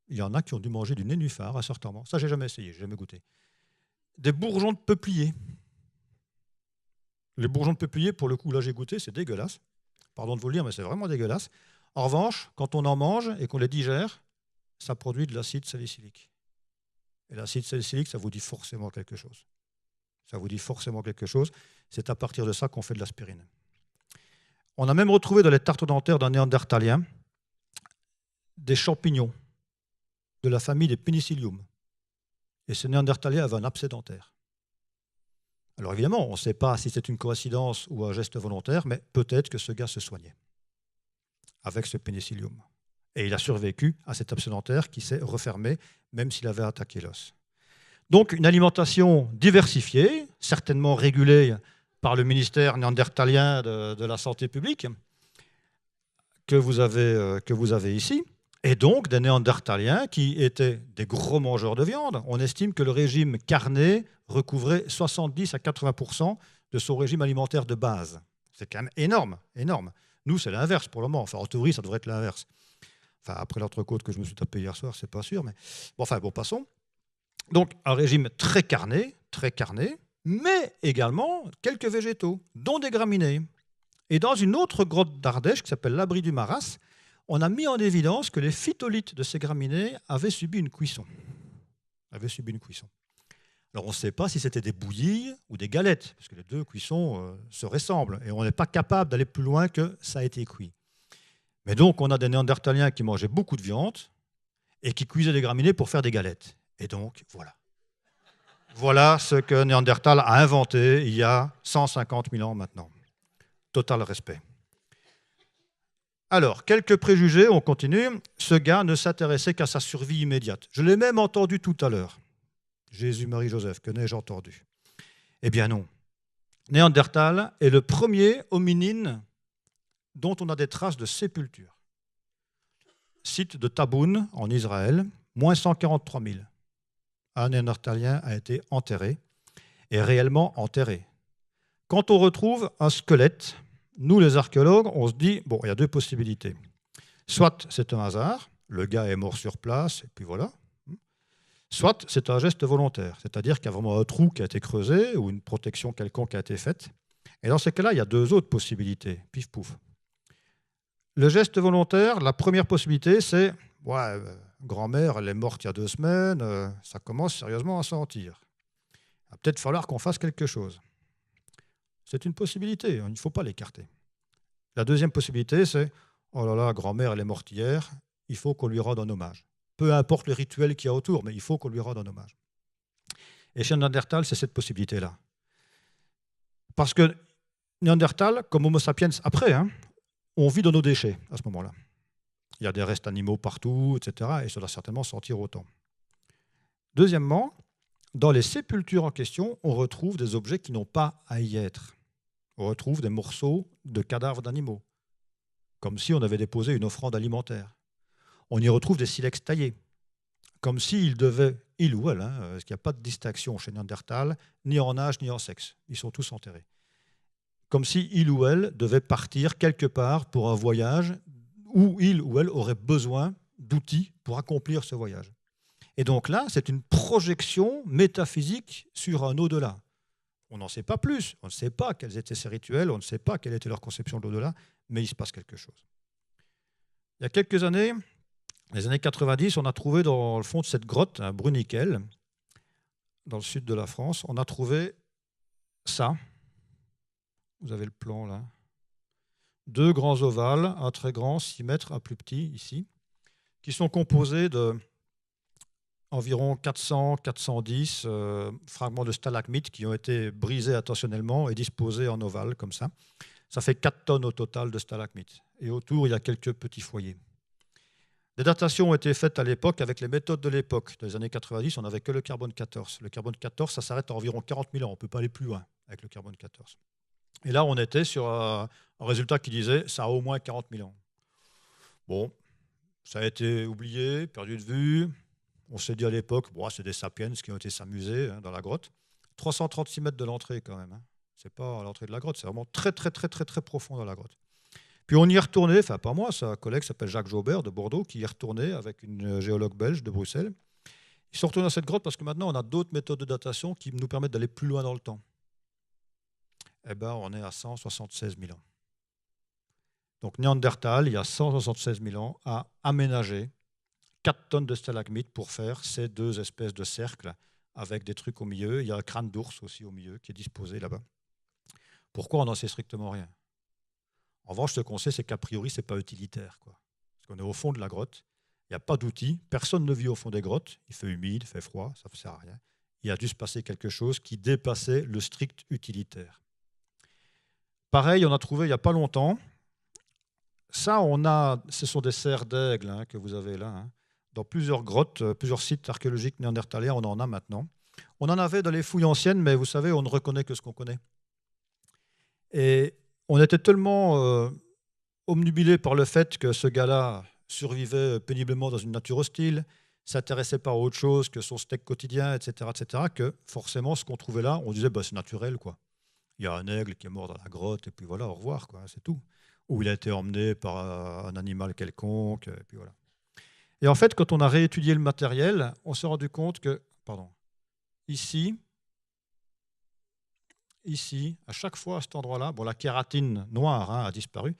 Il y en a qui ont dû manger du nénuphar à un certain moment. Ça, je n'ai jamais essayé, je n'ai jamais goûté. Des bourgeons de peuplier. Les bourgeons de peuplier, pour le coup, là j'ai goûté, c'est dégueulasse. Pardon de vous le dire, mais c'est vraiment dégueulasse. En revanche, quand on en mange et qu'on les digère, ça produit de l'acide salicylique. Et l'acide salicylique, ça vous dit forcément quelque chose. Ça vous dit forcément quelque chose. C'est à partir de ça qu'on fait de l'aspirine. On a même retrouvé dans les tartes dentaires d'un néandertalien des champignons de la famille des Penicillium. Et ce néandertalien avait un abcès dentaire. Alors évidemment, on ne sait pas si c'est une coïncidence ou un geste volontaire, mais peut-être que ce gars se soignait avec ce pénicillium. Et il a survécu à cet abcès dentaire qui s'est refermé, même s'il avait attaqué l'os. Donc une alimentation diversifiée, certainement régulée par le ministère néandertalien de la Santé publique, que vous avez ici, et donc des néandertaliens qui étaient des gros mangeurs de viande. On estime que le régime carné recouvrait 70 à 80% de son régime alimentaire de base. C'est quand même énorme, énorme. Nous, c'est l'inverse pour le moment. Enfin, en théorie, ça devrait être l'inverse. Enfin, après l'entrecôte que je me suis tapé hier soir, c'est pas sûr, mais bon, passons. Donc, un régime très carné, mais également quelques végétaux, dont des graminées. Et dans une autre grotte d'Ardèche qui s'appelle l'Abri du Maras, on a mis en évidence que les phytolithes de ces graminées avaient subi une cuisson. Alors on ne sait pas si c'était des bouillies ou des galettes, parce que les deux cuissons se ressemblent, et on n'est pas capable d'aller plus loin que ça a été cuit. Mais donc on a des néandertaliens qui mangeaient beaucoup de viande et qui cuisaient des graminées pour faire des galettes. Et donc voilà. Voilà ce que Néandertal a inventé il y a 150 000 ans maintenant. Total respect. Alors, quelques préjugés, on continue. Ce gars ne s'intéressait qu'à sa survie immédiate. Je l'ai même entendu tout à l'heure. Jésus, Marie, Joseph, que n'ai-je entendu? Eh bien non. Néandertal est le premier hominine dont on a des traces de sépulture. Site de Taboun, en Israël, moins 143 000. Un néandertalien a été enterré, et réellement enterré. Quand on retrouve un squelette, nous les archéologues, on se dit, bon, il y a deux possibilités. Soit c'est un hasard, le gars est mort sur place, et puis voilà. Soit c'est un geste volontaire, c'est-à-dire qu'il y a vraiment un trou qui a été creusé ou une protection quelconque a été faite. Et dans ces cas-là, il y a deux autres possibilités. Pif pouf. Le geste volontaire, la première possibilité, c'est ouais, grand-mère, elle est morte il y a 2 semaines, ça commence sérieusement à sentir. Il va peut-être falloir qu'on fasse quelque chose. C'est une possibilité, il ne faut pas l'écarter. La deuxième possibilité, c'est oh là là, grand-mère, elle est morte hier, il faut qu'on lui rende un hommage. Peu importe le rituel qu'il y a autour, mais il faut qu'on lui rende un hommage. Et chez Néandertal, c'est cette possibilité-là. Parce que Néandertal, comme Homo sapiens après, on vit dans nos déchets à ce moment-là. Il y a des restes animaux partout, etc. Et ça doit certainement sentir autant. Deuxièmement, dans les sépultures en question, on retrouve des objets qui n'ont pas à y être. On retrouve des morceaux de cadavres d'animaux, comme si on avait déposé une offrande alimentaire. On y retrouve des silex taillés, comme s'il devait, il ou elle, parce qu'il n'y a pas de distinction chez Néandertal, ni en âge ni en sexe. Ils sont tous enterrés. Comme si il ou elle devait partir quelque part pour un voyage où il ou elle aurait besoin d'outils pour accomplir ce voyage. Et donc là, c'est une projection métaphysique sur un au-delà. On n'en sait pas plus, on ne sait pas quels étaient ces rituels, on ne sait pas quelle était leur conception de l'au-delà, mais il se passe quelque chose. Il y a quelques années, les années 90, on a trouvé dans le fond de cette grotte, à Bruniquel, dans le sud de la France, on a trouvé ça. Vous avez le plan là. 2 grands ovales, un très grand, 6 mètres, un plus petit ici, qui sont composés de environ 400-410 fragments de stalagmites qui ont été brisés attentionnellement et disposés en ovale comme ça. Ça fait 4 tonnes au total de stalagmites. Et autour, il y a quelques petits foyers. Des datations ont été faites à l'époque avec les méthodes de l'époque. Dans les années 90, on n'avait que le carbone 14. Le carbone 14, ça s'arrête à environ 40 000 ans. On ne peut pas aller plus loin avec le carbone 14. Et là, on était sur un résultat qui disait ça a au moins 40 000 ans. Bon, ça a été oublié, perdu de vue. On s'est dit à l'époque, bon, c'est des sapiens qui ont été s'amuser dans la grotte. 336 mètres de l'entrée quand même. Ce n'est pas à l'entrée de la grotte, c'est vraiment très, très, très, très, très profond dans la grotte. Puis on y est retourné, enfin pas moi, c'est un collègue qui s'appelle Jacques Jaubert de Bordeaux qui y est retourné avec une géologue belge de Bruxelles. Ils sont retournés dans cette grotte parce que maintenant on a d'autres méthodes de datation qui nous permettent d'aller plus loin dans le temps. Eh bien, on est à 176 000 ans. Donc Néandertal, il y a 176 000 ans, a aménagé 4 tonnes de stalagmites pour faire ces 2 espèces de cercles avec des trucs au milieu. Il y a un crâne d'ours aussi au milieu qui est disposé là-bas. Pourquoi on n'en sait strictement rien? En revanche, ce qu'on sait, c'est qu'a priori, ce n'est pas utilitaire, quoi. Parce qu'on est au fond de la grotte, il n'y a pas d'outils, personne ne vit au fond des grottes, il fait humide, il fait froid, ça ne sert à rien. Il a dû se passer quelque chose qui dépassait le strict utilitaire. Pareil, on a trouvé il n'y a pas longtemps, ça, ce sont des serres d'aigle que vous avez là. Dans plusieurs grottes, plusieurs sites archéologiques néandertaliens, on en a maintenant. On en avait dans les fouilles anciennes, mais vous savez, on ne reconnaît que ce qu'on connaît. Et on était tellement omnubilé par le fait que ce gars-là survivait péniblement dans une nature hostile, ne s'intéressait pas à autre chose que son steak quotidien, etc., que forcément, ce qu'on trouvait là, on disait bah, c'est naturel, quoi. Il y a un aigle qui est mort dans la grotte, et puis voilà, au revoir, quoi, c'est tout. Ou il a été emmené par un animal quelconque, et puis voilà. Et en fait, quand on a réétudié le matériel, on s'est rendu compte que, ici, à chaque fois à cet endroit-là, bon, la kératine noire a disparu,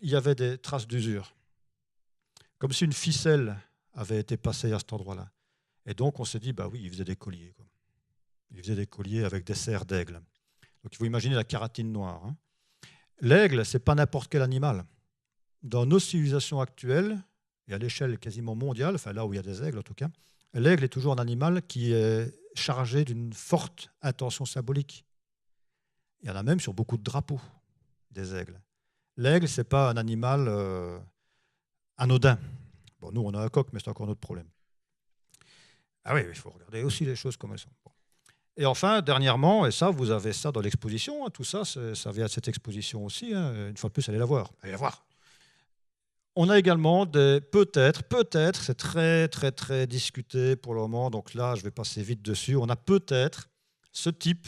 il y avait des traces d'usure. Comme si une ficelle avait été passée à cet endroit-là. Et donc, on s'est dit, bah oui, il faisait des colliers, quoi. Il faisait des colliers avec des serres d'aigle. Donc, il faut imaginer la kératine noire. L'aigle, ce n'est pas n'importe quel animal. Dans nos civilisations actuelles, et à l'échelle quasiment mondiale, enfin là où il y a des aigles en tout cas, l'aigle est toujours un animal qui est chargé d'une forte intention symbolique. Il y en a même sur beaucoup de drapeaux, des aigles. L'aigle, ce n'est pas un animal anodin. Bon, nous, on a un coq, mais c'est encore notre problème. Ah oui, il faut regarder aussi les choses comme elles sont. Bon. Et enfin, dernièrement, et ça, vous avez ça dans l'exposition, tout ça, ça vient de cette exposition aussi. Une fois de plus, allez la voir. Allez la voir. On a également des peut-être, c'est très, très, très discuté pour le moment, donc là, je vais passer vite dessus. On a peut-être ce type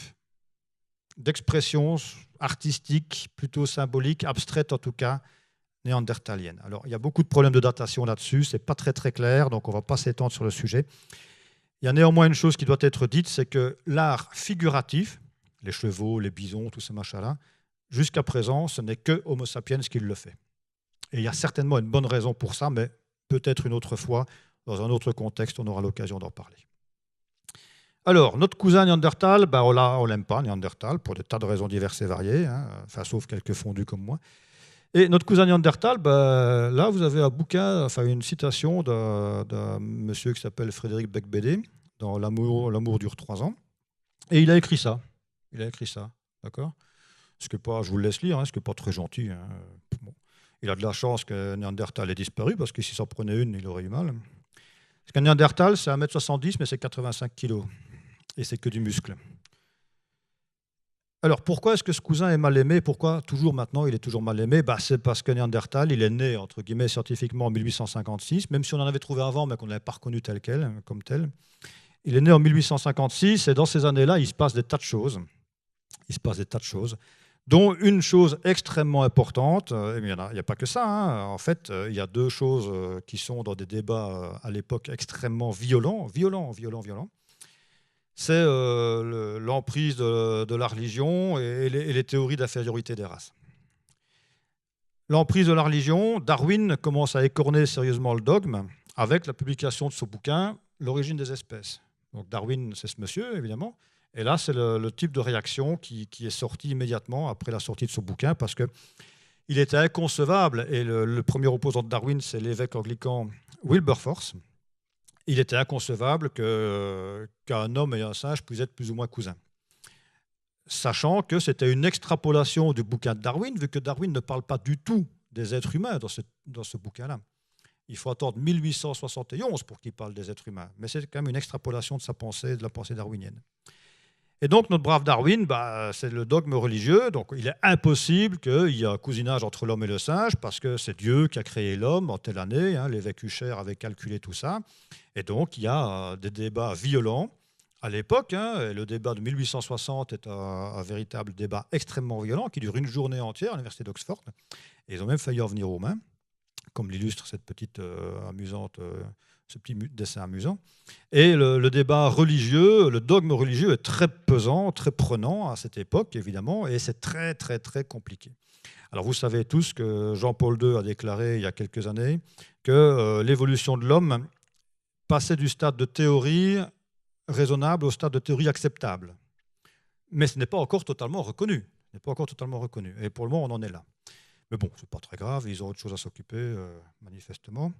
d'expression artistique, plutôt symbolique, abstraite en tout cas, néandertalienne. Alors, il y a beaucoup de problèmes de datation là-dessus, ce n'est pas très, très clair, donc on ne va pas s'étendre sur le sujet. Il y a néanmoins une chose qui doit être dite, c'est que l'art figuratif, les chevaux, les bisons, tous ces machins-là, jusqu'à présent, ce n'est que Homo sapiens qui le fait. Et il y a certainement une bonne raison pour ça, mais peut-être une autre fois, dans un autre contexte, on aura l'occasion d'en parler. Alors, notre cousin Néandertal, on ne l'aime pas, Néandertal, pour des tas de raisons diverses et variées, enfin, sauf quelques fondus comme moi. Et notre cousin Néandertal, là, vous avez un bouquin, enfin une citation d'un monsieur qui s'appelle Frédéric Beigbeder, dans L'amour dure 3 ans. Et il a écrit ça. D'accord ? Ce que pas, je vous le laisse lire, ce qui n'est pas très gentil. Bon. Il a de la chance que Néandertal ait disparu, parce que s'il s'en prenait une, il aurait eu mal. Parce qu'un Néandertal, c'est 1,70 m, mais c'est 85 kg. Et c'est que du muscle. Alors, pourquoi est-ce que ce cousin est mal aimé? Pourquoi toujours maintenant il est toujours mal aimé? C'est parce que Néandertal, il est né, entre guillemets, scientifiquement en 1856, même si on en avait trouvé avant, mais qu'on ne l'avait pas reconnu comme tel. Il est né en 1856, et dans ces années-là, il se passe des tas de choses. dont une chose extrêmement importante, il n'y a pas que ça, hein. En fait, il y a deux choses qui sont dans des débats à l'époque extrêmement violents. C'est l'emprise de la religion et les théories d'infériorité des races. L'emprise de la religion, Darwin commence à écorner sérieusement le dogme avec la publication de ce bouquin, L'origine des espèces. Donc Darwin, c'est ce monsieur, évidemment. Et là, c'est le type de réaction qui est sorti immédiatement après la sortie de ce bouquin, parce qu'il était inconcevable, et le premier opposant de Darwin, c'est l'évêque anglican Wilberforce. Il était inconcevable qu'un homme et un singe puissent être plus ou moins cousins. Sachant que c'était une extrapolation du bouquin de Darwin, vu que Darwin ne parle pas du tout des êtres humains dans ce bouquin-là. Il faut attendre 1871 pour qu'il parle des êtres humains, mais c'est quand même une extrapolation de sa pensée, de la pensée darwinienne. Et donc notre brave Darwin, c'est le dogme religieux, donc il est impossible qu'il y ait un cousinage entre l'homme et le singe, parce que c'est Dieu qui a créé l'homme en telle année, hein, l'évêque Usher avait calculé tout ça, et donc il y a des débats violents. À l'époque, hein, le débat de 1860 est un véritable débat extrêmement violent qui dure une journée entière à l'université d'Oxford. Et ils ont même failli en venir aux mains, comme l'illustre cette petite ce petit dessin amusant. Et le débat religieux, le dogme religieux est très pesant, très prenant à cette époque, évidemment, et c'est très, très, très compliqué. Alors vous savez tous que Jean-Paul II a déclaré il y a quelques années que l'évolution de l'homme passait du stade de théorie raisonnable au stade de théorie acceptable. Mais ce n'est pas encore totalement reconnu. Et pour le moment, on en est là. Mais bon, ce n'est pas très grave, ils ont autre chose à s'occuper, manifestement.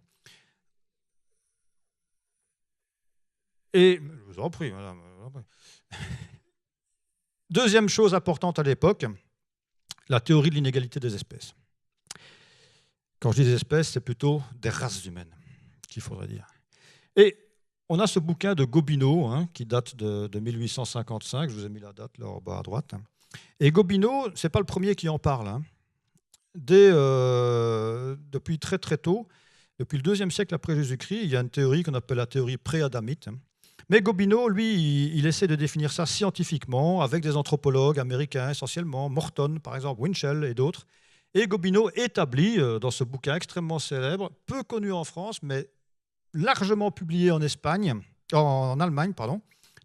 Et, je vous en prie, madame. Deuxième chose importante à l'époque, la théorie de l'inégalité des espèces. Quand je dis des espèces, c'est plutôt des races humaines, qu'il faudrait dire. Et on a ce bouquin de Gobineau, hein, qui date de 1855. Je vous ai mis la date là en bas à droite. Et Gobineau, ce n'est pas le premier qui en parle. Hein. Depuis très très tôt, depuis le IIe siècle après Jésus-Christ, il y a une théorie qu'on appelle la théorie pré-adamite. Mais Gobineau, lui, il essaie de définir ça scientifiquement avec des anthropologues américains essentiellement, Morton par exemple, Winchell et d'autres. Et Gobineau établit dans ce bouquin extrêmement célèbre, peu connu en France, mais largement publié en Allemagne,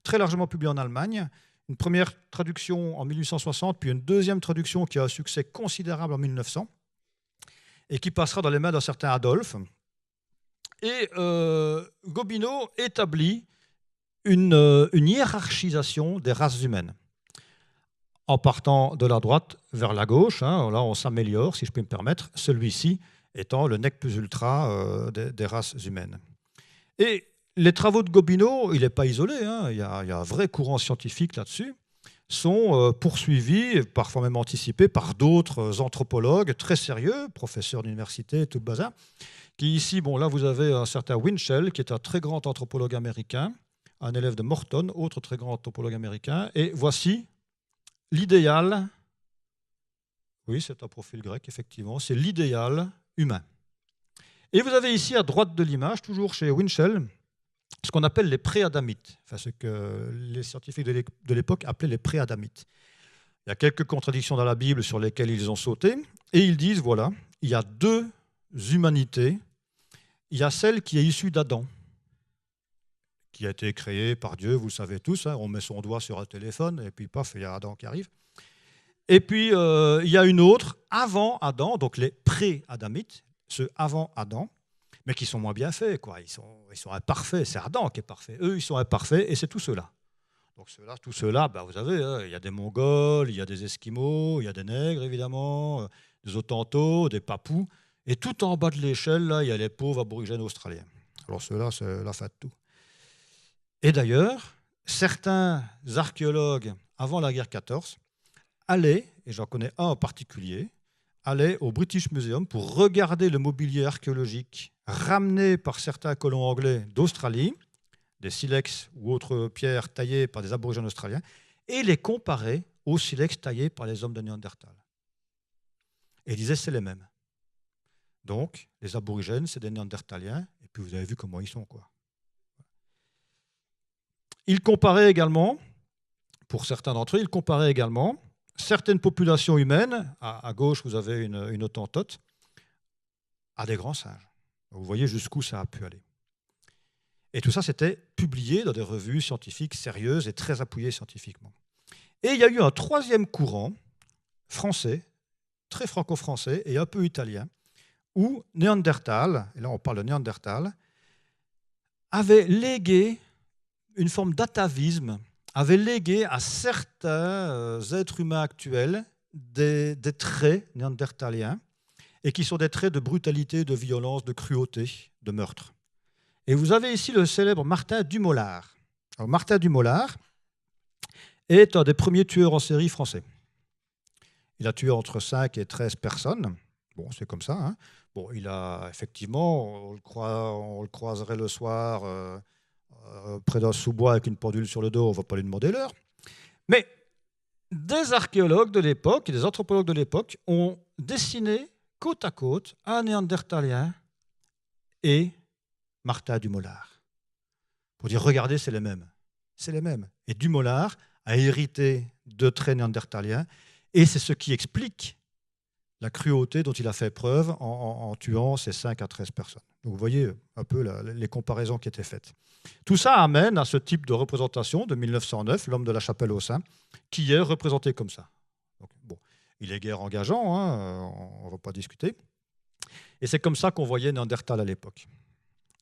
très largement publié en Allemagne, une première traduction en 1860, puis une deuxième traduction qui a un succès considérable en 1900 et qui passera dans les mains d'un certain Adolphe. Et Gobineau établit une hiérarchisation des races humaines en partant de la droite vers la gauche. Hein, là, on s'améliore, si je peux me permettre, celui-ci étant le nec plus ultra des races humaines. Et les travaux de Gobineau, il n'est pas isolé, hein, il y a un vrai courant scientifique là-dessus, sont poursuivis, parfois même anticipés par d'autres anthropologues très sérieux, professeurs d'université, tout le bazar, qui ici, bon là vous avez un certain Winchell, qui est un très grand anthropologue américain, un élève de Morton, autre très grand anthropologue américain, et voici l'idéal, oui c'est un profil grec effectivement, c'est l'idéal humain. Et vous avez ici à droite de l'image, toujours chez Winchell, ce qu'on appelle les pré-adamites, enfin ce que les scientifiques de l'époque appelaient les pré-adamites. Il y a quelques contradictions dans la Bible sur lesquelles ils ont sauté, et ils disent, voilà, il y a deux humanités. Il y a celle qui est issue d'Adam, qui a été créée par Dieu, vous le savez tous, hein, on met son doigt sur un téléphone, et puis paf, il y a Adam qui arrive. Et puis, il y a une autre avant Adam, donc les pré-adamites, ceux avant Adam, mais qui sont moins bien faits, quoi. Ils sont imparfaits. C'est Adam qui est parfait. Eux, ils sont imparfaits, et c'est tous ceux-là. Donc tous ceux-là, vous savez, hein, il y a des Mongols, il y a des Esquimaux, il y a des Nègres, évidemment, des Hottentots, des Papous, et tout en bas de l'échelle, là, il y a les pauvres aborigènes australiens. Alors ceux-là, c'est la fin de tout. Et d'ailleurs, certains archéologues, avant la guerre 14, allaient, et j'en connais un en particulier, allaient au British Museum pour regarder le mobilier archéologique ramené par certains colons anglais d'Australie, des silex ou autres pierres taillées par des aborigènes australiens, et les comparer aux silex taillés par les hommes de Néandertal. Et ils disaient c'est les mêmes. Donc, les aborigènes, c'est des Néandertaliens, et puis vous avez vu comment ils sont, quoi. Ils comparaient également, pour certains d'entre eux, certaines populations humaines, à gauche vous avez une Hottentote, à des grands singes. Vous voyez jusqu'où ça a pu aller. Et tout ça, c'était publié dans des revues scientifiques sérieuses et très appuyées scientifiquement. Et il y a eu un troisième courant français, très franco-français et un peu italien, où Néandertal, et là on parle de Néandertal, avait légué une forme d'atavisme, avait légué à certains êtres humains actuels des traits néandertaliens, et qui sont des traits de brutalité, de violence, de cruauté, de meurtre. Et vous avez ici le célèbre Martin Dumollard. Alors, Martin Dumollard est un des premiers tueurs en série français. Il a tué entre 5 et 13 personnes. Bon, c'est comme ça. Hein. Bon, il a effectivement, on le croiserait le soir près d'un sous-bois avec une pendule sur le dos, on ne va pas lui demander l'heure. Mais des archéologues de l'époque et des anthropologues de l'époque ont dessiné côte à côte un néandertalien et Martin Dumollard. Pour dire, regardez, c'est les mêmes. C'est les mêmes. Et Dumollard a hérité de traits néandertaliens et c'est ce qui explique la cruauté dont il a fait preuve en tuant ces 5 à 13 personnes. Donc vous voyez un peu les comparaisons qui étaient faites. Tout ça amène à ce type de représentation de 1909, l'homme de la chapelle aux saints, qui est représenté comme ça. Donc, bon, il est guère engageant, hein, on ne va pas discuter. Et c'est comme ça qu'on voyait Néandertal à l'époque.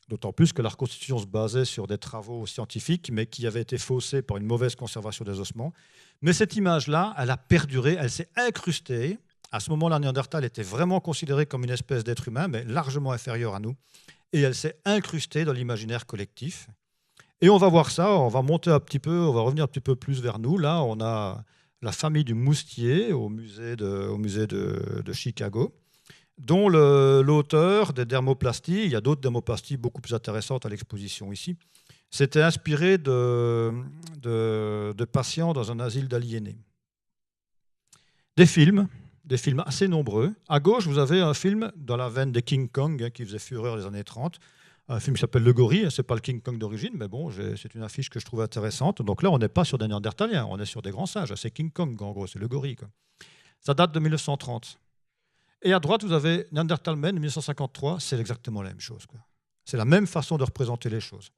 D'autant plus que la reconstitution se basait sur des travaux scientifiques, mais qui avaient été faussés par une mauvaise conservation des ossements. Mais cette image-là, elle a perduré, elle s'est incrustée. À ce moment-là, Néandertal était vraiment considéré comme une espèce d'être humain, mais largement inférieur à nous. Et elle s'est incrustée dans l'imaginaire collectif. Et on va voir ça, on va monter un petit peu, on va revenir un petit peu plus vers nous. Là, on a la famille du Moustier au musée de Chicago, dont l'auteur des dermoplasties, il y a d'autres dermoplasties beaucoup plus intéressantes à l'exposition ici, s'était inspiré de patients dans un asile d'aliénés. Des films assez nombreux. À gauche, vous avez un film dans la veine des King Kong qui faisait fureur des années 30. Un film qui s'appelle Le Gorille. Ce n'est pas le King Kong d'origine, mais bon, c'est une affiche que je trouve intéressante. Donc là, on n'est pas sur des Néandertaliens, on est sur des grands singes. C'est King Kong, en gros, c'est le gorille, quoi. Ça date de 1930. Et à droite, vous avez Neanderthal Men, 1953. C'est exactement la même chose, quoi. C'est la même façon de représenter les choses.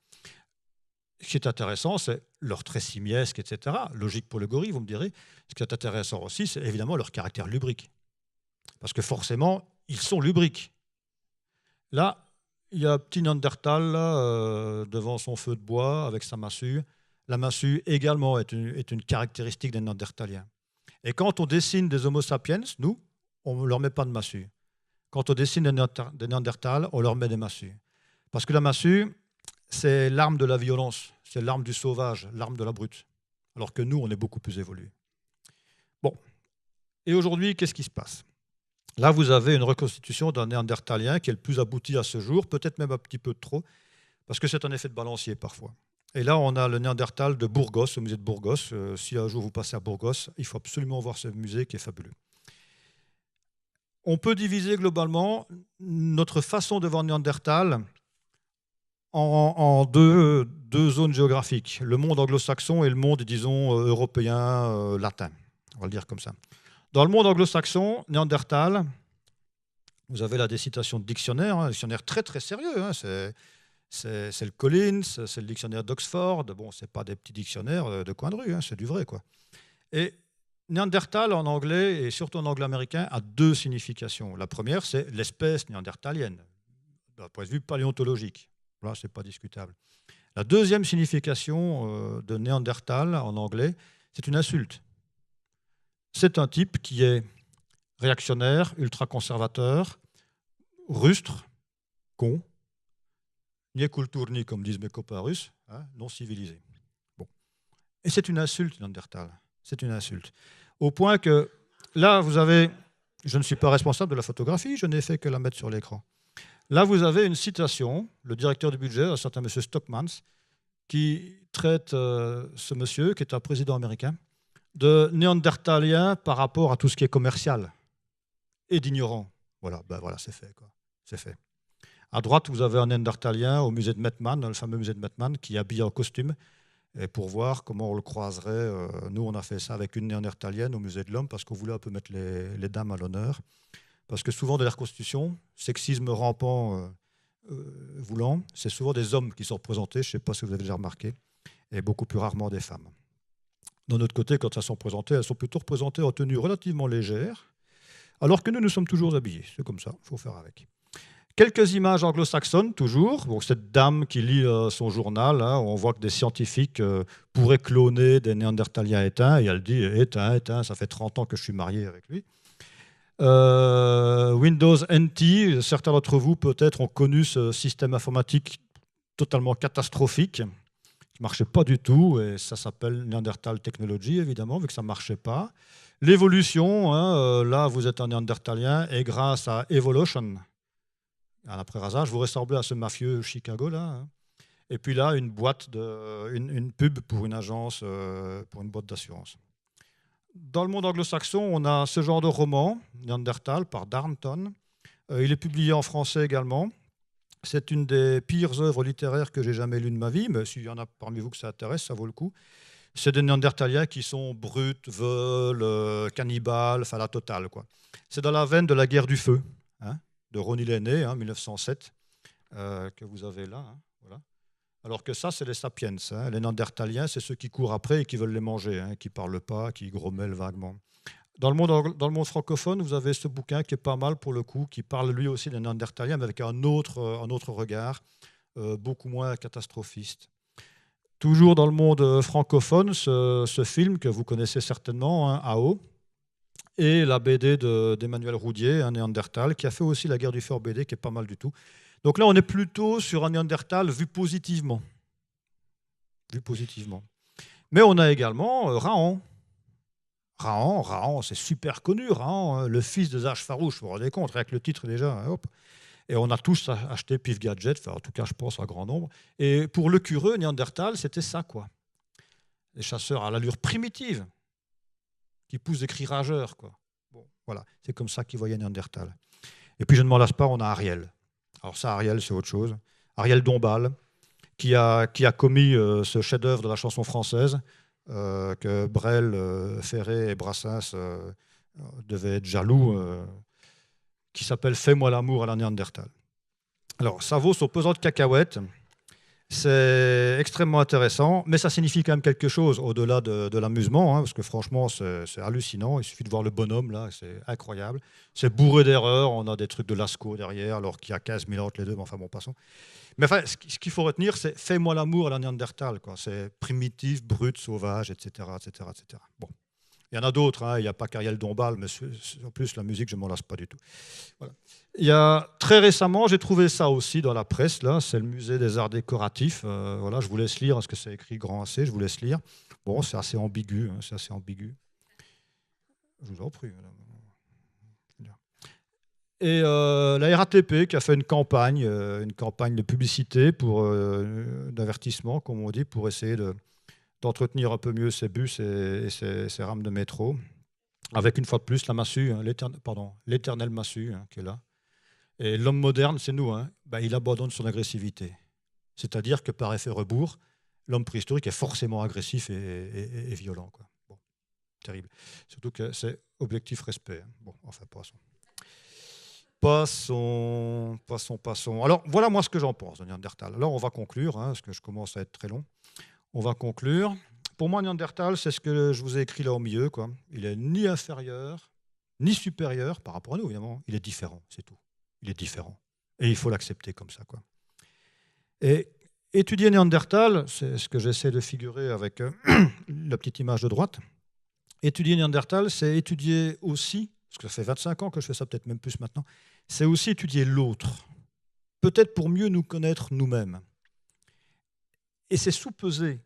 Ce qui est intéressant, c'est leur trait simiesque, etc. Logique pour le gorille, vous me direz. Ce qui est intéressant aussi, c'est évidemment leur caractère lubrique. Parce que forcément, ils sont lubriques. Là, il y a un petit Néandertal là, devant son feu de bois avec sa massue. La massue également est une caractéristique des Néandertaliens. Et quand on dessine des Homo sapiens, nous, on ne leur met pas de massue. Quand on dessine des Néandertals, on leur met des massues. Parce que la massue, c'est l'arme de la violence, c'est l'arme du sauvage, l'arme de la brute. Alors que nous, on est beaucoup plus évolués. Bon. Et aujourd'hui, qu'est-ce qui se passe ? Là, vous avez une reconstitution d'un néandertalien qui est le plus abouti à ce jour, peut-être même un petit peu trop, parce que c'est un effet de balancier parfois. Et là, on a le Néandertal de Burgos, au musée de Burgos. Si un jour vous passez à Burgos, il faut absolument voir ce musée qui est fabuleux. On peut diviser globalement notre façon de voir Néandertal en deux zones géographiques, le monde anglo-saxon et le monde, disons, européen, latin. On va le dire comme ça. Dans le monde anglo-saxon, Néandertal, vous avez là des citations de dictionnaires, un dictionnaire très très sérieux. Hein, c'est le Collins, c'est le dictionnaire d'Oxford. Bon, ce n'est pas des petits dictionnaires de coin de rue, hein, c'est du vrai, quoi. Et Néandertal en anglais, et surtout en anglais américain, a deux significations. La première, c'est l'espèce néandertalienne, d'un point de vue paléontologique. Là, ce n'est pas discutable. La deuxième signification de Néandertal en anglais, c'est une insulte. C'est un type qui est réactionnaire, ultra-conservateur, rustre, con, ni kulturni, comme disent mes copains russes, hein, non civilisé. Bon. Et c'est une insulte, Néandertal. C'est une insulte. Au point que, là, vous avez... Je ne suis pas responsable de la photographie, je n'ai fait que la mettre sur l'écran. Là, vous avez une citation, le directeur du budget, un certain monsieur Stockmans, qui traite ce monsieur, qui est un président américain, de néandertalien par rapport à tout ce qui est commercial et d'ignorant. Voilà, ben voilà, c'est fait, quoi. C'est fait. À droite, vous avez un néandertalien au musée de Mettmann, le fameux musée de Mettmann, qui est habillé en costume. et pour voir comment on le croiserait. Nous, on a fait ça avec une néandertalienne au musée de l'Homme parce qu'on voulait un peu mettre les dames à l'honneur. Parce que souvent, dans la reconstitution, sexisme rampant voulant, c'est souvent des hommes qui sont représentés, je ne sais pas si vous avez déjà remarqué, et beaucoup plus rarement des femmes. D'un autre côté, quand elles sont présentées, elles sont plutôt représentées en tenue relativement légère, alors que nous sommes toujours habillés. C'est comme ça, il faut faire avec. Quelques images anglo-saxonnes, toujours. Bon, cette dame qui lit son journal, hein, on voit que des scientifiques pourraient cloner des néandertaliens éteints, et elle dit éteint, ça fait 30 ans que je suis marié avec lui. Windows NT, certains d'entre vous peut-être ont connu ce système informatique totalement catastrophique, qui ne marchait pas du tout, et ça s'appelle Neanderthal Technology, évidemment, vu que ça ne marchait pas. L'évolution, hein, là vous êtes un néandertalien, et grâce à Evolution, après rasage, vous ressemblez à ce mafieux Chicago, là. Hein. Et puis là, une pub pour une agence, pour une boîte d'assurance. Dans le monde anglo-saxon, on a ce genre de roman, Néandertal, par Darnton. Il est publié en français également. C'est une des pires œuvres littéraires que j'ai jamais lues de ma vie, mais s'il y en a parmi vous que ça intéresse, ça vaut le coup. C'est des Néandertaliens qui sont bruts, veulent, cannibales, enfin la totale, quoi. C'est dans la veine de la guerre du feu, hein, de Ronnie Lenné, 1907, que vous avez là. Hein, voilà. Alors que ça, c'est les sapiens. Hein. Les Néandertaliens, c'est ceux qui courent après et qui veulent les manger, hein, qui ne parlent pas, qui grommellent vaguement. Dans le monde francophone, vous avez ce bouquin qui est pas mal pour le coup, qui parle lui aussi des Néandertaliens, mais avec un autre regard, beaucoup moins catastrophiste. Toujours dans le monde francophone, ce film que vous connaissez certainement, hein, AO, et la BD d'Emmanuel Roudier, un Néandertal, qui a fait aussi La guerre du feu en BD, qui est pas mal du tout. Donc là, on est plutôt sur un Néandertal vu positivement. Vu positivement. Mais on a également Rahan. Rahan, c'est super connu, Rahan, le fils de Zach Farouche, vous vous rendez compte, avec le titre déjà. Hein, hop. Et on a tous acheté Pif Gadget, enfin, en tout cas, je pense, un grand nombre. Et pour le curieux, Néandertal, c'était ça, quoi. Des chasseurs à l'allure primitive, qui poussent des cris rageurs, quoi. Bon, voilà, c'est comme ça qu'ils voyaient Néandertal. Et puis, je ne m'en lasse pas, on a Ariel. Alors ça, Ariel, c'est autre chose. Ariel Dombasle, qui a commis ce chef-d'œuvre de la chanson française, que Brel, Ferré et Brassens devaient être jaloux, qui s'appelle « Fais-moi l'amour à la Néandertal ». Alors, ça vaut son pesant de cacahuètes. C'est extrêmement intéressant, mais ça signifie quand même quelque chose au-delà de l'amusement, hein, parce que franchement, c'est hallucinant. Il suffit de voir le bonhomme, là, c'est incroyable. C'est bourré d'erreurs, on a des trucs de Lascaux derrière, alors qu'il y a 15 000 ans entre les deux, mais enfin bon, passons. Mais enfin, ce qu'il faut retenir, c'est « Fais-moi l'amour à la Néandertal », quoi. C'est primitif, brut, sauvage, etc., etc., etc. Bon. Il y en a d'autres, hein. Il n'y a pas qu'Ariel Dombasle, mais en plus, la musique, je ne m'en lasse pas du tout. Voilà. Il y a, très récemment, j'ai trouvé ça aussi dans la presse, là, c'est le musée des arts décoratifs. Voilà, je vous laisse lire, parce que c'est écrit grand AC, je vous laisse lire. Bon, c'est assez ambigu, hein, c'est assez ambigu. Je vous en prie, madame. Et la RATP qui a fait une campagne de publicité d'avertissement, comme on dit, pour essayer d'entretenir un peu mieux ses bus et ses rames de métro, avec une fois de plus la massue, hein, l'éternelle massue, hein, qui est là. Et l'homme moderne, c'est nous, hein, il abandonne son agressivité. C'est-à-dire que par effet rebours, l'homme préhistorique est forcément agressif et violent, quoi. Bon, terrible. Surtout que c'est objectif respect. Hein. Bon, enfin, Passons. Alors, voilà moi ce que j'en pense de Néandertal. Alors, on va conclure, hein, parce que je commence à être très long. On va conclure. Pour moi, Néandertal, c'est ce que je vous ai écrit là au milieu, quoi. Il est ni inférieur, ni supérieur par rapport à nous, évidemment. Il est différent, c'est tout. Il est différent. Et il faut l'accepter comme ça, quoi. Et étudier Néandertal, c'est ce que j'essaie de figurer avec la petite image de droite. Étudier Néandertal, c'est étudier aussi, parce que ça fait 25 ans que je fais ça, peut-être même plus maintenant, c'est aussi étudier l'autre, peut-être pour mieux nous connaître nous-mêmes. Et c'est sous-peser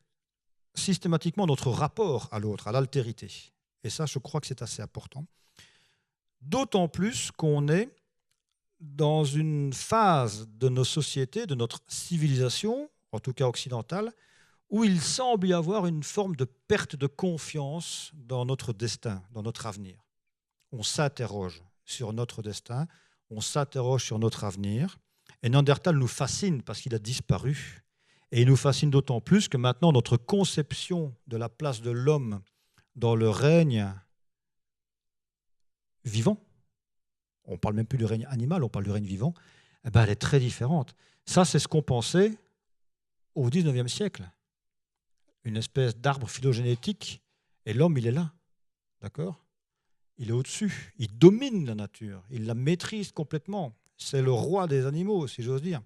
systématiquement notre rapport à l'autre, à l'altérité. Et ça, je crois que c'est assez important. D'autant plus qu'on est dans une phase de nos sociétés, de notre civilisation, en tout cas occidentale, où il semble y avoir une forme de perte de confiance dans notre destin, dans notre avenir. On s'interroge sur notre destin, on s'interroge sur notre avenir. Et Néandertal nous fascine parce qu'il a disparu. Et il nous fascine d'autant plus que maintenant, notre conception de la place de l'homme dans le règne vivant, on ne parle même plus du règne animal, on parle du règne vivant, eh ben, elle est très différente. Ça, c'est ce qu'on pensait au XIXe siècle. Une espèce d'arbre phylogénétique, et l'homme, il est là. D'accord ? Il est au-dessus, il domine la nature, il la maîtrise complètement. C'est le roi des animaux, si j'ose dire.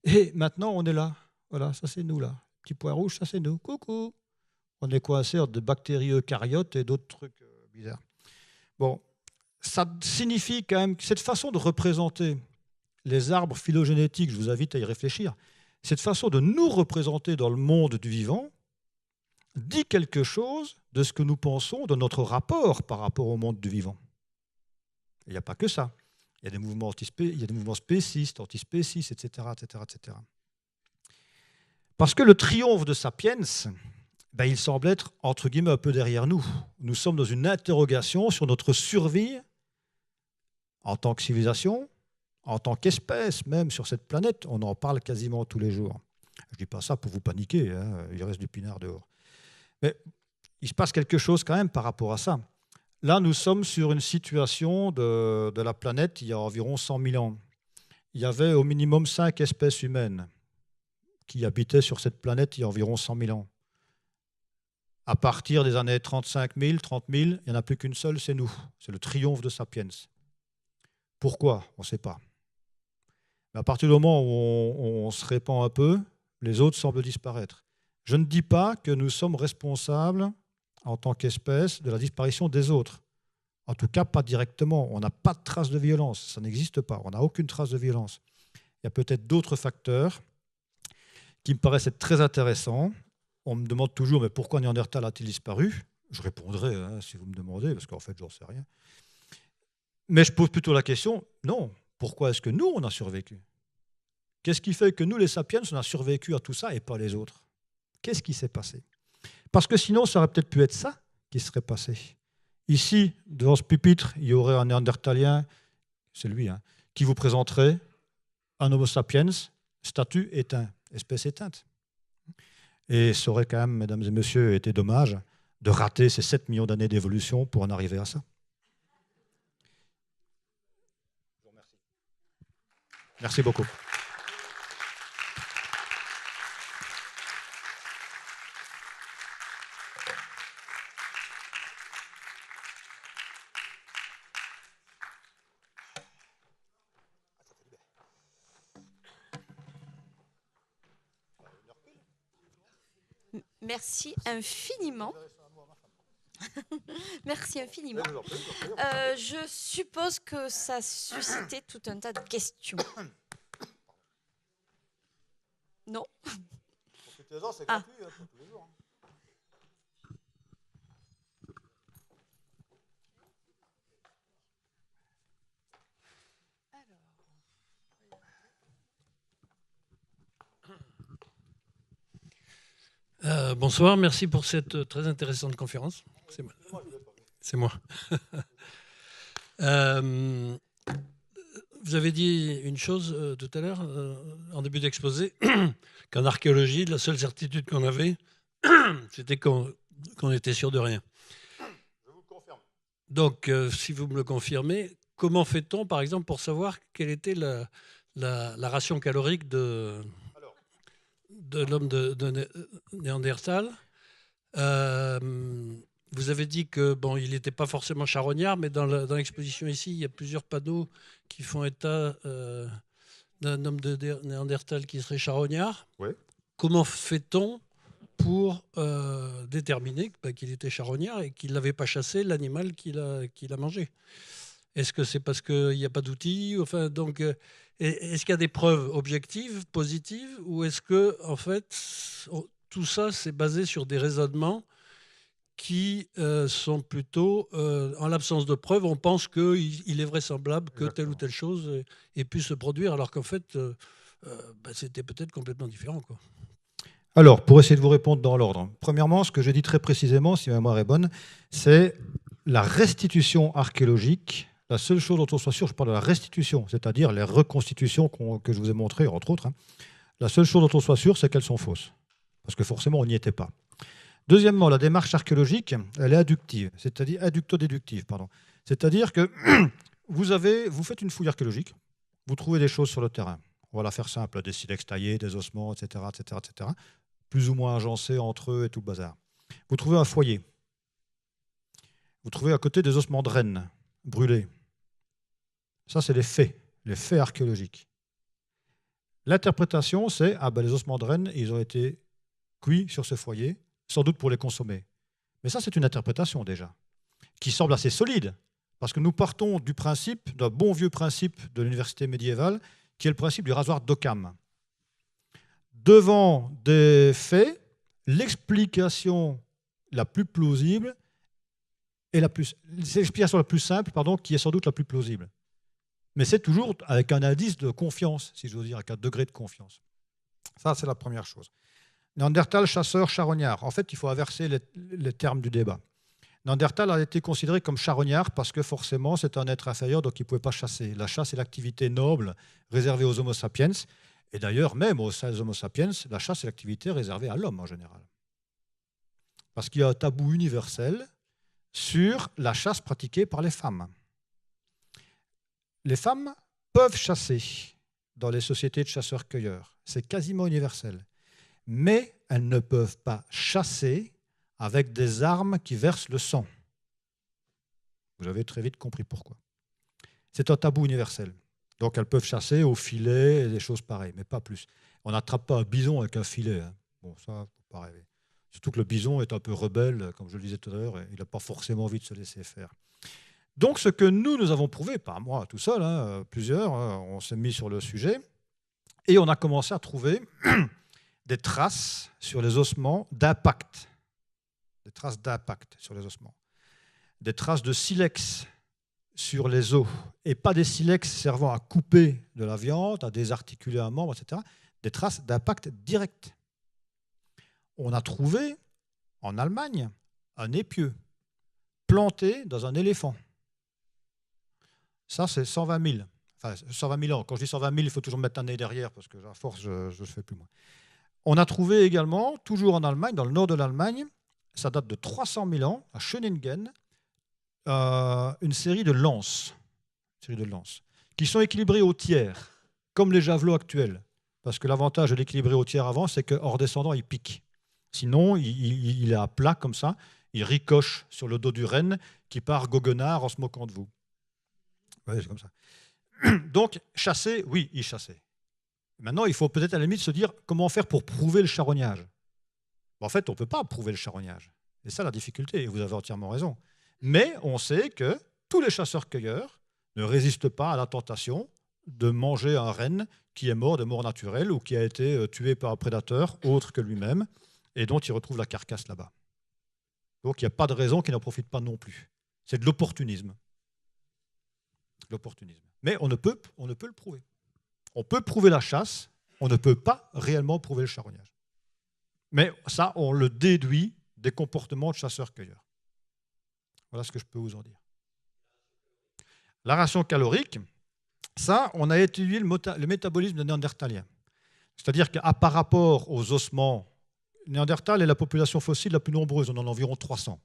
Et maintenant, on est là. Voilà, ça c'est nous là. Petit point rouge, ça c'est nous. Coucou. On est coincés de bactéries eucaryotes et d'autres trucs bizarres. Bon, ça signifie quand même que cette façon de représenter les arbres phylogénétiques, je vous invite à y réfléchir, cette façon de nous représenter dans le monde du vivant dit quelque chose de ce que nous pensons de notre rapport par rapport au monde du vivant. Il n'y a pas que ça. Il y a des mouvements, il y a des mouvements spécistes, antispécistes, etc., etc., etc. Parce que le triomphe de Sapiens, ben, il semble être, entre guillemets, un peu derrière nous. Nous sommes dans une interrogation sur notre survie en tant que civilisation, en tant qu'espèce, même sur cette planète. On en parle quasiment tous les jours. Je ne dis pas ça pour vous paniquer, hein, il reste du pinard dehors. Mais il se passe quelque chose quand même par rapport à ça. Là, nous sommes sur une situation de la planète il y a environ 100 000 ans. Il y avait au minimum 5 espèces humaines qui habitaient sur cette planète il y a environ 100 000 ans. À partir des années 35 000, 30 000, il n'y en a plus qu'une seule, c'est nous. C'est le triomphe de Sapiens. Pourquoi ? On ne sait pas. Mais à partir du moment où on se répand un peu, les autres semblent disparaître. Je ne dis pas que nous sommes responsables, en tant qu'espèce, de la disparition des autres. En tout cas, pas directement. On n'a pas de trace de violence. Ça n'existe pas. On n'a aucune trace de violence. Il y a peut-être d'autres facteurs qui me paraissent être très intéressants. On me demande toujours, mais pourquoi Néandertal a-t-il disparu ? Je répondrai, hein, si vous me demandez, parce qu'en fait, je n'en sais rien. Mais je pose plutôt la question, non, pourquoi est-ce que nous, on a survécu ? Qu'est-ce qui fait que nous, les sapiens, on a survécu à tout ça et pas les autres ? Qu'est-ce qui s'est passé ? Parce que sinon, ça aurait peut-être pu être ça qui serait passé. Ici, devant ce pupitre, il y aurait un néandertalien, c'est lui, hein, qui vous présenterait un Homo sapiens, statut éteint, espèce éteinte. Et ça aurait quand même, mesdames et messieurs, été dommage de rater ces 7 millions d'années d'évolution pour en arriver à ça. Merci beaucoup. Merci infiniment. Merci infiniment. Je suppose que ça a suscité tout un tas de questions. Non ? C'est gratuit, pour tous les jours. Bonsoir, merci pour cette très intéressante conférence. C'est moi. Vous avez dit une chose tout à l'heure, en début d'exposé, qu'en archéologie, la seule certitude qu'on avait, c'était qu'on était sûr de rien. Je vous le confirme. Donc, si vous me le confirmez, comment fait-on, par exemple, pour savoir quelle était la ration calorique de l'homme de Néandertal? Vous avez dit que bon, il n'était pas forcément charognard, mais dans l'exposition ici, il y a plusieurs panneaux qui font état d'un homme de Néandertal qui serait charognard. Ouais. Comment fait-on pour déterminer qu'il était charognard et qu'il n'avait pas chassé l'animal qu'il a mangé? Est-ce que c'est parce qu'il n'y a pas d'outils? Enfin, donc, est-ce qu'il y a des preuves objectives, positives, ou est-ce que, en fait, tout ça, c'est basé sur des raisonnements qui sont plutôt, en l'absence de preuves, on pense qu'il est vraisemblable que telle ou telle chose ait pu se produire, alors qu'en fait, c'était peut-être complètement différent, quoi. Alors, pour essayer de vous répondre dans l'ordre, premièrement, ce que je dis très précisément, si ma mémoire est bonne, c'est la restitution archéologique. La seule chose dont on soit sûr, je parle de la restitution, c'est-à-dire les reconstitutions que je vous ai montrées, entre autres. La seule chose dont on soit sûr, c'est qu'elles sont fausses. Parce que forcément, on n'y était pas. Deuxièmement, la démarche archéologique, elle est inductive, c'est-à-dire inducto-déductive, pardon. C'est-à-dire que vous faites une fouille archéologique, vous trouvez des choses sur le terrain. On va la faire simple, des silex taillés, des ossements, etc., etc., etc., plus ou moins agencés entre eux et tout le bazar. Vous trouvez un foyer. Vous trouvez à côté des ossements de rennes brûlés. Ça, c'est les faits archéologiques. L'interprétation, c'est les ossements de rennes, ils ont été cuits sur ce foyer, sans doute pour les consommer. Mais ça, c'est une interprétation déjà, qui semble assez solide, parce que nous partons du principe, d'un bon vieux principe de l'université médiévale, qui est le principe du rasoir d'Occam. Devant des faits, l'explication la plus plausible est l'explication la plus simple, qui est sans doute la plus plausible. Mais c'est toujours avec un indice de confiance, si j'ose dire, avec un degré de confiance. Ça, c'est la première chose. Néandertal, chasseur, charognard. En fait, il faut inverser les termes du débat. Néandertal a été considéré comme charognard parce que forcément, c'est un être inférieur, donc il ne pouvait pas chasser. La chasse est l'activité noble réservée aux Homo sapiens. Et d'ailleurs, même au sein des Homo sapiens, la chasse est l'activité réservée à l'homme en général. Parce qu'il y a un tabou universel sur la chasse pratiquée par les femmes. Les femmes peuvent chasser dans les sociétés de chasseurs-cueilleurs. C'est quasiment universel. Mais elles ne peuvent pas chasser avec des armes qui versent le sang. Vous avez très vite compris pourquoi. C'est un tabou universel. Donc elles peuvent chasser au filet et des choses pareilles, mais pas plus. On n'attrape pas un bison avec un filet. Hein. Bon, ça, faut pas rêver. Surtout que le bison est un peu rebelle, comme je le disais tout à l'heure, et il n'a pas forcément envie de se laisser faire. Donc ce que nous avons prouvé, pas moi tout seul, plusieurs, on s'est mis sur le sujet, et on a commencé à trouver des traces sur les ossements d'impact. Des traces d'impact sur les ossements. Des traces de silex sur les os, et pas des silex servant à couper de la viande, à désarticuler un membre, etc. Des traces d'impact direct. On a trouvé, en Allemagne, un épieu planté dans un éléphant. Ça, c'est 120 000. Enfin, 120 000 ans. Quand je dis 120 000, il faut toujours mettre un nez derrière, parce que à force, je ne le fais plus moi. On a trouvé également, toujours en Allemagne, dans le nord de l'Allemagne, ça date de 300 000 ans, à Schöningen, une série de lances, qui sont équilibrées au tiers, comme les javelots actuels. Parce que l'avantage de l'équilibrer au tiers avant, c'est qu'en redescendant, il pique. Sinon, il est à plat comme ça, il ricoche sur le dos du renne qui part goguenard en se moquant de vous. Oui, c'est comme ça. Donc, chasser, oui, il chassait. Maintenant, il faut peut-être à la limite se dire comment faire pour prouver le charognage. En fait, on ne peut pas prouver le charognage. C'est ça la difficulté, et vous avez entièrement raison. Mais on sait que tous les chasseurs-cueilleurs ne résistent pas à la tentation de manger un renne qui est mort de mort naturelle ou qui a été tué par un prédateur autre que lui-même et dont il retrouve la carcasse là-bas. Donc il n'y a pas de raison qu'il n'en profite pas non plus. C'est de l'opportunisme. Mais on ne peut le prouver. On peut prouver la chasse, on ne peut pas réellement prouver le charognage. Mais ça, on le déduit des comportements de chasseurs-cueilleurs. Voilà ce que je peux vous en dire. La ration calorique, ça, on a étudié le métabolisme des Néandertaliens. C'est-à-dire qu'à par rapport aux ossements, Néandertal est la population fossile la plus nombreuse, on en a environ 300.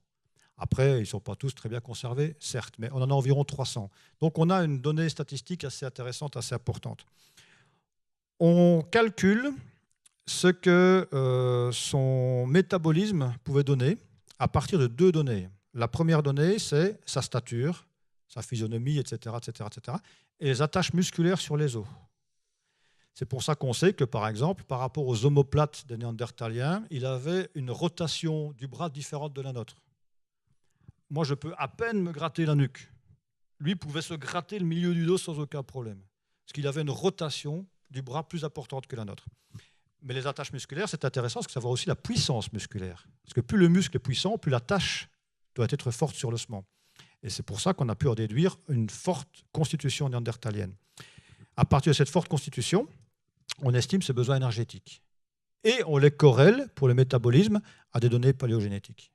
Après, ils ne sont pas tous très bien conservés, certes, mais on en a environ 300. Donc on a une donnée statistique assez intéressante, assez importante. On calcule ce que son métabolisme pouvait donner à partir de 2 données. La première donnée, c'est sa stature, sa physionomie, etc., etc., etc., et les attaches musculaires sur les os. C'est pour ça qu'on sait que, par exemple, par rapport aux omoplates des Néandertaliens, il avait une rotation du bras différente de la nôtre. Moi, je peux à peine me gratter la nuque. Lui pouvait se gratter le milieu du dos sans aucun problème, parce qu'il avait une rotation du bras plus importante que la nôtre. Mais les attaches musculaires, c'est intéressant, parce que ça voit aussi la puissance musculaire. Parce que plus le muscle est puissant, plus l'attache doit être forte sur l'ossement. Et c'est pour ça qu'on a pu en déduire une forte constitution néandertalienne. À partir de cette forte constitution, on estime ses besoins énergétiques. Et on les corrèle pour le métabolisme à des données paléogénétiques.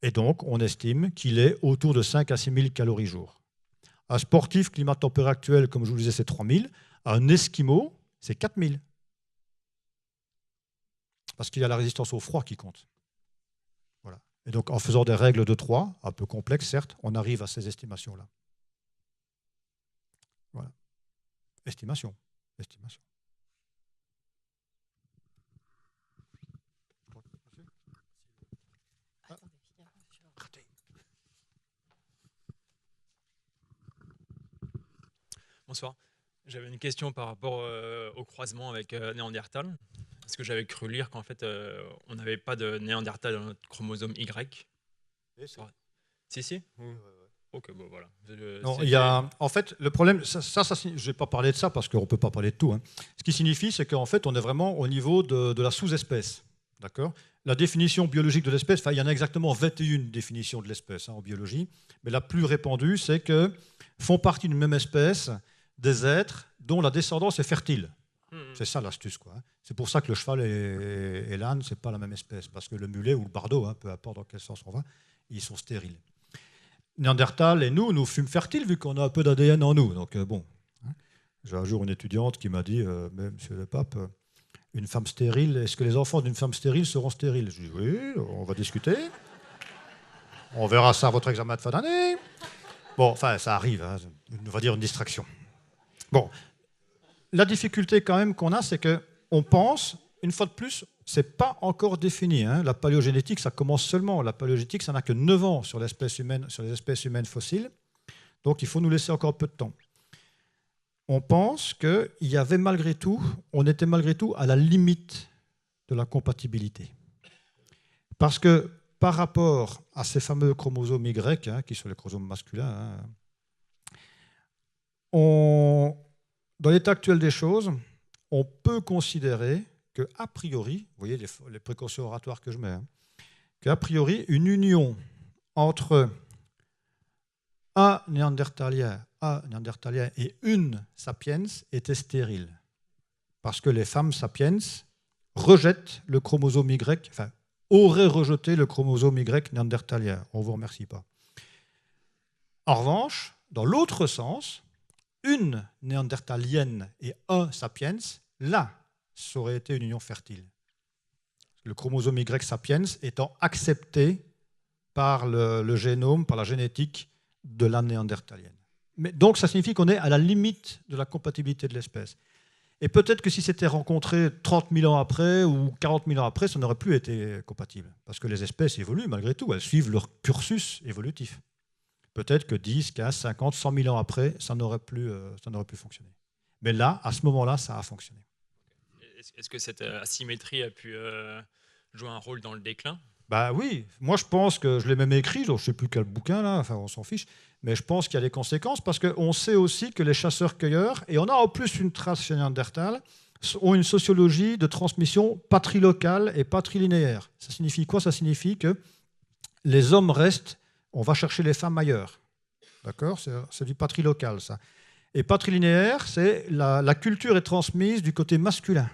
Et donc, on estime qu'il est autour de 5 à 6 000 calories jour. Un sportif climat-température actuel, comme je vous le disais, c'est 3 000. Un esquimau, c'est 4 000. parce qu'il y a la résistance au froid qui compte. Voilà. Et donc, en faisant des règles de 3, un peu complexes, certes, on arrive à ces estimations-là. Voilà. Estimation. Estimation. Bonsoir. J'avais une question par rapport au croisement avec Néandertal. Parce que j'avais cru lire qu'en fait, on n'avait pas de Néandertal dans notre chromosome Y. Si. Ok, bon voilà. Non, il y a, en fait, le problème, je ne vais pas parler de ça parce qu'on ne peut pas parler de tout. Hein. Ce qui signifie, c'est qu'en fait, on est vraiment au niveau de la sous-espèce. D'accord ? La définition biologique de l'espèce, il y en a exactement 21 définitions de l'espèce en biologie, mais la plus répandue, c'est que font partie d'une même espèce des êtres dont la descendance est fertile. C'est ça l'astuce, quoi. C'est pour ça que le cheval et l'âne, ce n'est pas la même espèce, parce que le mulet ou le bardeau, hein, peu importe dans quel sens on va, ils sont stériles. Néandertal et nous fûmes fertiles vu qu'on a un peu d'ADN en nous. Donc bon, hein. J'ai un jour une étudiante qui m'a dit, mais monsieur le pape, une femme stérile, est-ce que les enfants d'une femme stérile seront stériles? Je dis oui, on va discuter. On verra ça à votre examen de fin d'année. Bon, enfin, ça arrive, hein, on va dire une distraction. Bon, la difficulté quand même qu'on a, c'est qu'on pense, une fois de plus, c'est pas encore défini. Hein. La paléogénétique, ça commence seulement. La paléogénétique, ça n'a que 9 ans sur l'espèce humaine, sur les espèces humaines fossiles. Donc, il faut nous laisser encore un peu de temps. On pense qu'il y avait malgré tout, on était malgré tout à la limite de la compatibilité. Parce que par rapport à ces fameux chromosomes Y, hein, qui sont les chromosomes masculins, hein, dans l'état actuel des choses, on peut considérer qu'a priori, vous voyez les précautions oratoires que je mets, hein, qu'a priori, une union entre un néandertalien et une sapiens était stérile. Parce que les femmes sapiens rejettent le chromosome Y, enfin, auraient rejeté le chromosome Y néandertalien. On ne vous remercie pas. En revanche, dans l'autre sens, une néandertalienne et un sapiens, là, ça aurait été une union fertile. Le chromosome Y sapiens étant accepté par le génome, par la génétique de la néandertalienne. Mais donc, ça signifie qu'on est à la limite de la compatibilité de l'espèce. Et peut-être que si c'était rencontré 30 000 ans après ou 40 000 ans après, ça n'aurait plus été compatible. Parce que les espèces évoluent malgré tout, elles suivent leur cursus évolutif. Peut-être que 10, 15, 50, 100 000 ans après, ça n'aurait plus fonctionné. Mais là, à ce moment-là, ça a fonctionné. Est-ce que cette asymétrie a pu jouer un rôle dans le déclin? Bah oui, moi je pense que je l'ai même écrit, je ne sais plus quel bouquin là, enfin on s'en fiche, mais je pense qu'il y a des conséquences parce qu'on sait aussi que les chasseurs-cueilleurs, et on a en plus une trace chez Néandertal, ont une sociologie de transmission patrilocale et patrilinéaire. Ça signifie quoi? Ça signifie que les hommes restent, on va chercher les femmes ailleurs. D'accord? C'est du patrilocal ça. Et patrilinéaire, c'est la culture est transmise du côté masculin.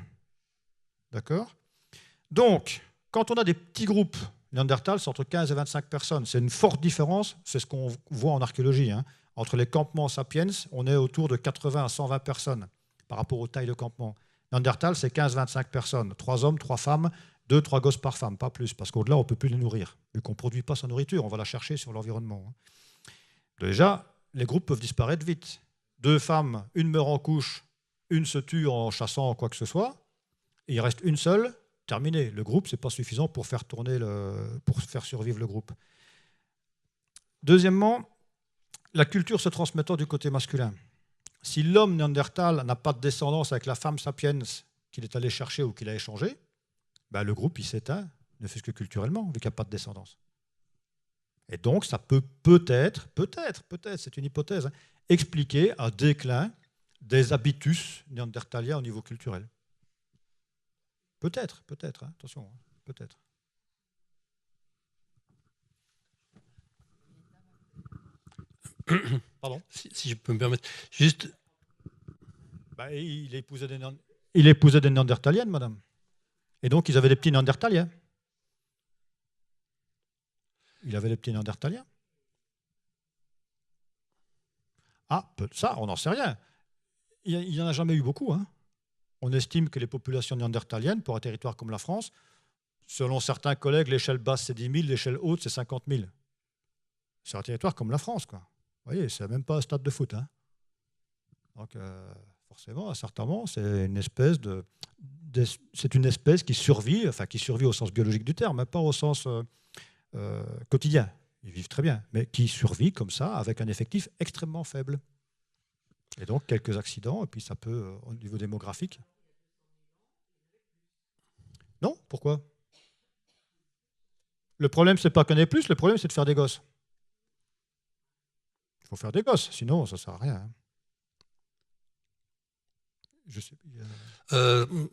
D'accord? Donc, quand on a des petits groupes, Néandertal, c'est entre 15 et 25 personnes. C'est une forte différence, c'est ce qu'on voit en archéologie. Hein. Entre les campements sapiens, on est autour de 80 à 120 personnes par rapport aux tailles de campement. Néandertal, c'est 15-25 personnes. 3 hommes, 3 femmes, 2-3 gosses par femme, pas plus. Parce qu'au-delà, on ne peut plus les nourrir. Vu qu'on ne produit pas sa nourriture, on va la chercher sur l'environnement. Hein. Déjà, les groupes peuvent disparaître vite. 2 femmes, une meurt en couche, une se tue en chassant quoi que ce soit. Et il reste une seule. Terminé. Le groupe, ce n'est pas suffisant pour faire survivre le groupe. Deuxièmement, la culture se transmettant du côté masculin. Si l'homme néandertal n'a pas de descendance avec la femme sapiens qu'il est allé chercher ou qu'il a échangé, ben le groupe il s'éteint, ne fût-ce que culturellement, vu qu'il n'y a pas de descendance. Et donc, ça peut peut-être, c'est une hypothèse, hein, expliquer un déclin des habitus néandertaliens au niveau culturel. Peut-être, hein, attention, hein, peut-être. Pardon, si je peux me permettre. Juste. Bah, il épousait des néandertaliennes, madame. Et donc, ils avaient des petits néandertaliens. Il avait des petits néandertaliens. Ah, ça, on n'en sait rien. Il n'y en a jamais eu beaucoup, hein. On estime que les populations néandertaliennes, pour un territoire comme la France, selon certains collègues, l'échelle basse c'est 10 000, l'échelle haute c'est 50 000. C'est un territoire comme la France, quoi. Vous voyez, c'est même pas un stade de foot. Hein. Donc, forcément, à certains moments, c'est une espèce qui survit, enfin qui survit au sens biologique du terme, mais pas au sens quotidien. Ils vivent très bien, mais qui survit comme ça, avec un effectif extrêmement faible. Et donc, quelques accidents, et puis ça peut, au niveau démographique. Non, pourquoi? Le problème, c'est pas qu'on ait plus, le problème, c'est de faire des gosses. Il faut faire des gosses, sinon, ça ne sert à rien. Hein. Je sais.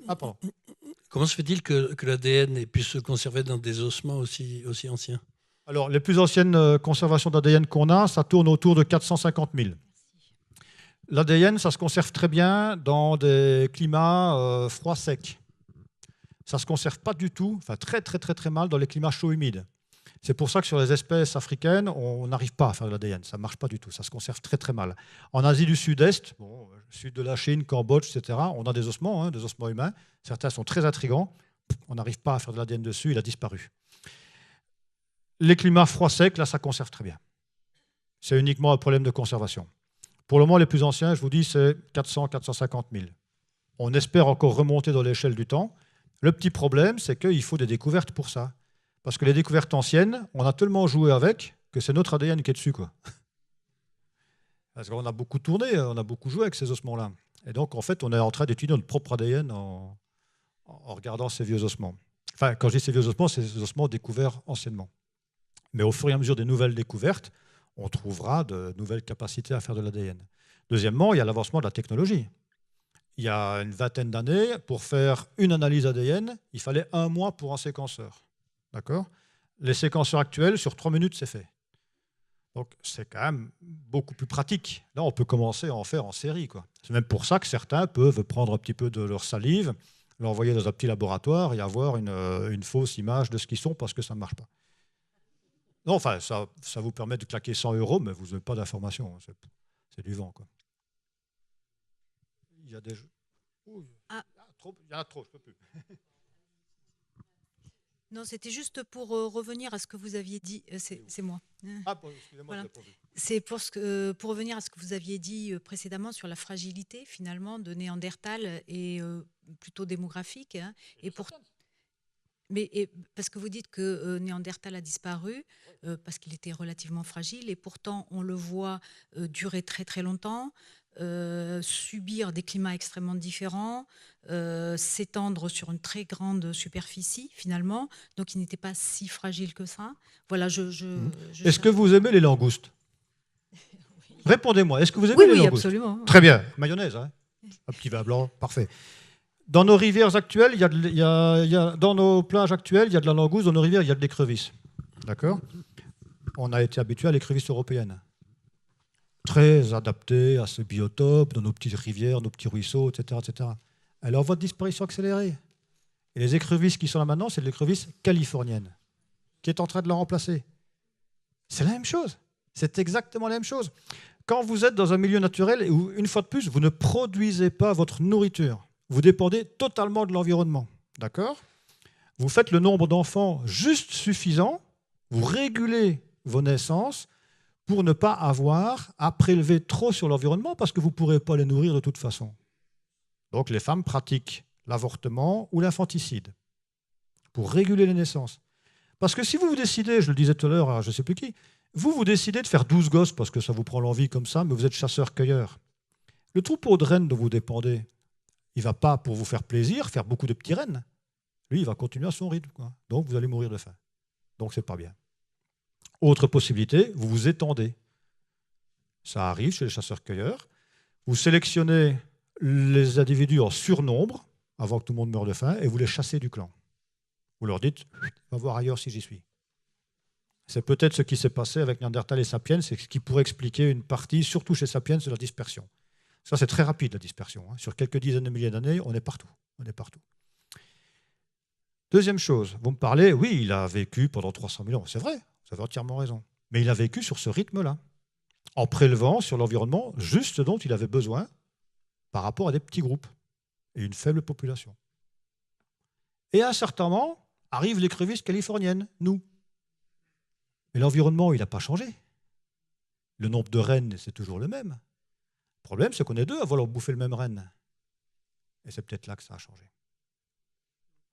Pardon. Comment se fait-il que l'ADN puisse se conserver dans des ossements aussi anciens? Alors, les plus anciennes conservations d'ADN qu'on a, ça tourne autour de 450 000. L'ADN, ça se conserve très bien dans des climats froids secs. Ça ne se conserve pas du tout, enfin très très très très mal dans les climats chauds humides. C'est pour ça que sur les espèces africaines, on n'arrive pas à faire de l'ADN. Ça ne marche pas du tout, ça se conserve très très mal. En Asie du Sud-Est, sud de la Chine, Cambodge, etc., on a des ossements humains. Certains sont très intrigants. On n'arrive pas à faire de l'ADN dessus, il a disparu. Les climats froids secs, là, ça conserve très bien. C'est uniquement un problème de conservation. Pour le moment, les plus anciens, je vous dis, c'est 400-450 000. On espère encore remonter dans l'échelle du temps. Le petit problème, c'est qu'il faut des découvertes pour ça. Parce que les découvertes anciennes, on a tellement joué avec que c'est notre ADN qui est dessus, quoi. Parce qu'on a beaucoup tourné, on a beaucoup joué avec ces ossements-là. Et donc, en fait, on est en train d'étudier notre propre ADN en regardant ces vieux ossements. Enfin, quand je dis ces vieux ossements, c'est ces ossements découverts anciennement. Mais au fur et à mesure des nouvelles découvertes, on trouvera de nouvelles capacités à faire de l'ADN. Deuxièmement, il y a l'avancement de la technologie. Il y a une vingtaine d'années, pour faire une analyse ADN, il fallait 1 mois pour un séquenceur. D'accord ? Les séquenceurs actuels, sur 3 minutes, c'est fait. Donc, c'est quand même beaucoup plus pratique. Là, on peut commencer à en faire en série, quoi. C'est même pour ça que certains peuvent prendre un petit peu de leur salive, l'envoyer dans un petit laboratoire et avoir une fausse image de ce qu'ils sont parce que ça ne marche pas. Non, enfin, ça vous permet de claquer 100 €, mais vous n'avez pas d'informations. C'est du vent, quoi. Il y a des jeux. Il y en a trop, je ne peux plus. Non, c'était juste pour revenir à ce que vous aviez dit. C'est moi. Excusez-moi, Voilà. je l'ai pas vu. C'est pour revenir à ce que vous aviez dit précédemment sur la fragilité finalement de Néandertal et plutôt démographique. Hein, parce que vous dites que Néandertal a disparu parce qu'il était relativement fragile et pourtant on le voit durer très très longtemps, subir des climats extrêmement différents, s'étendre sur une très grande superficie finalement, donc il n'était pas si fragile que ça. Voilà, Est-ce que vous aimez les langoustes? Oui. Répondez-moi, est-ce que vous aimez les langoustes? Oui, absolument. Très bien, mayonnaise, hein, un petit vin blanc, parfait. Dans nos rivières actuelles, dans nos plages actuelles, il y a de la langouste. Dans nos rivières, il y a de l'écrevisse. D'accord ? On a été habitué à l'écrevisse européenne. Très adaptée à ce biotope, dans nos petites rivières, nos petits ruisseaux, etc. etc. Elle est en voie de disparition accélérée. Et les écrevisses qui sont là maintenant, c'est de l'écrevisse californienne, qui est en train de la remplacer. C'est la même chose. C'est exactement la même chose. Quand vous êtes dans un milieu naturel où, une fois de plus, vous ne produisez pas votre nourriture, vous dépendez totalement de l'environnement. D'accord ? Vous faites le nombre d'enfants juste suffisant, vous régulez vos naissances pour ne pas avoir à prélever trop sur l'environnement parce que vous ne pourrez pas les nourrir de toute façon. Donc les femmes pratiquent l'avortement ou l'infanticide pour réguler les naissances. Parce que si vous décidez, je le disais tout à l'heure à je ne sais plus qui, vous décidez de faire 12 gosses parce que ça vous prend l'envie comme ça, mais vous êtes chasseur-cueilleur. Le troupeau de rennes dont vous dépendez, il ne va pas, pour vous faire plaisir, faire beaucoup de petits rennes. Lui, il va continuer à son rythme, quoi. Donc, vous allez mourir de faim. Donc, ce n'est pas bien. Autre possibilité, vous vous étendez. Ça arrive chez les chasseurs-cueilleurs. Vous sélectionnez les individus en surnombre, avant que tout le monde meure de faim, et vous les chassez du clan. Vous leur dites, va voir ailleurs si j'y suis. C'est peut-être ce qui s'est passé avec Néandertal et Sapiens, c'est ce qui pourrait expliquer une partie, surtout chez Sapiens, de la dispersion. Ça, c'est très rapide, la dispersion. Sur quelques dizaines de milliers d'années, on est partout. On est partout. Deuxième chose, vous me parlez, oui, il a vécu pendant 300 000 ans. C'est vrai, vous avez entièrement raison. Mais il a vécu sur ce rythme-là, en prélevant sur l'environnement juste ce dont il avait besoin par rapport à des petits groupes. et une faible population. Et à un certain moment, arrivent les crevisses californiennes, nous. Mais l'environnement, il n'a pas changé. Le nombre de rennes, c'est toujours le même. Le problème, c'est qu'on est deux à vouloir bouffer le même renne. Et c'est peut-être là que ça a changé.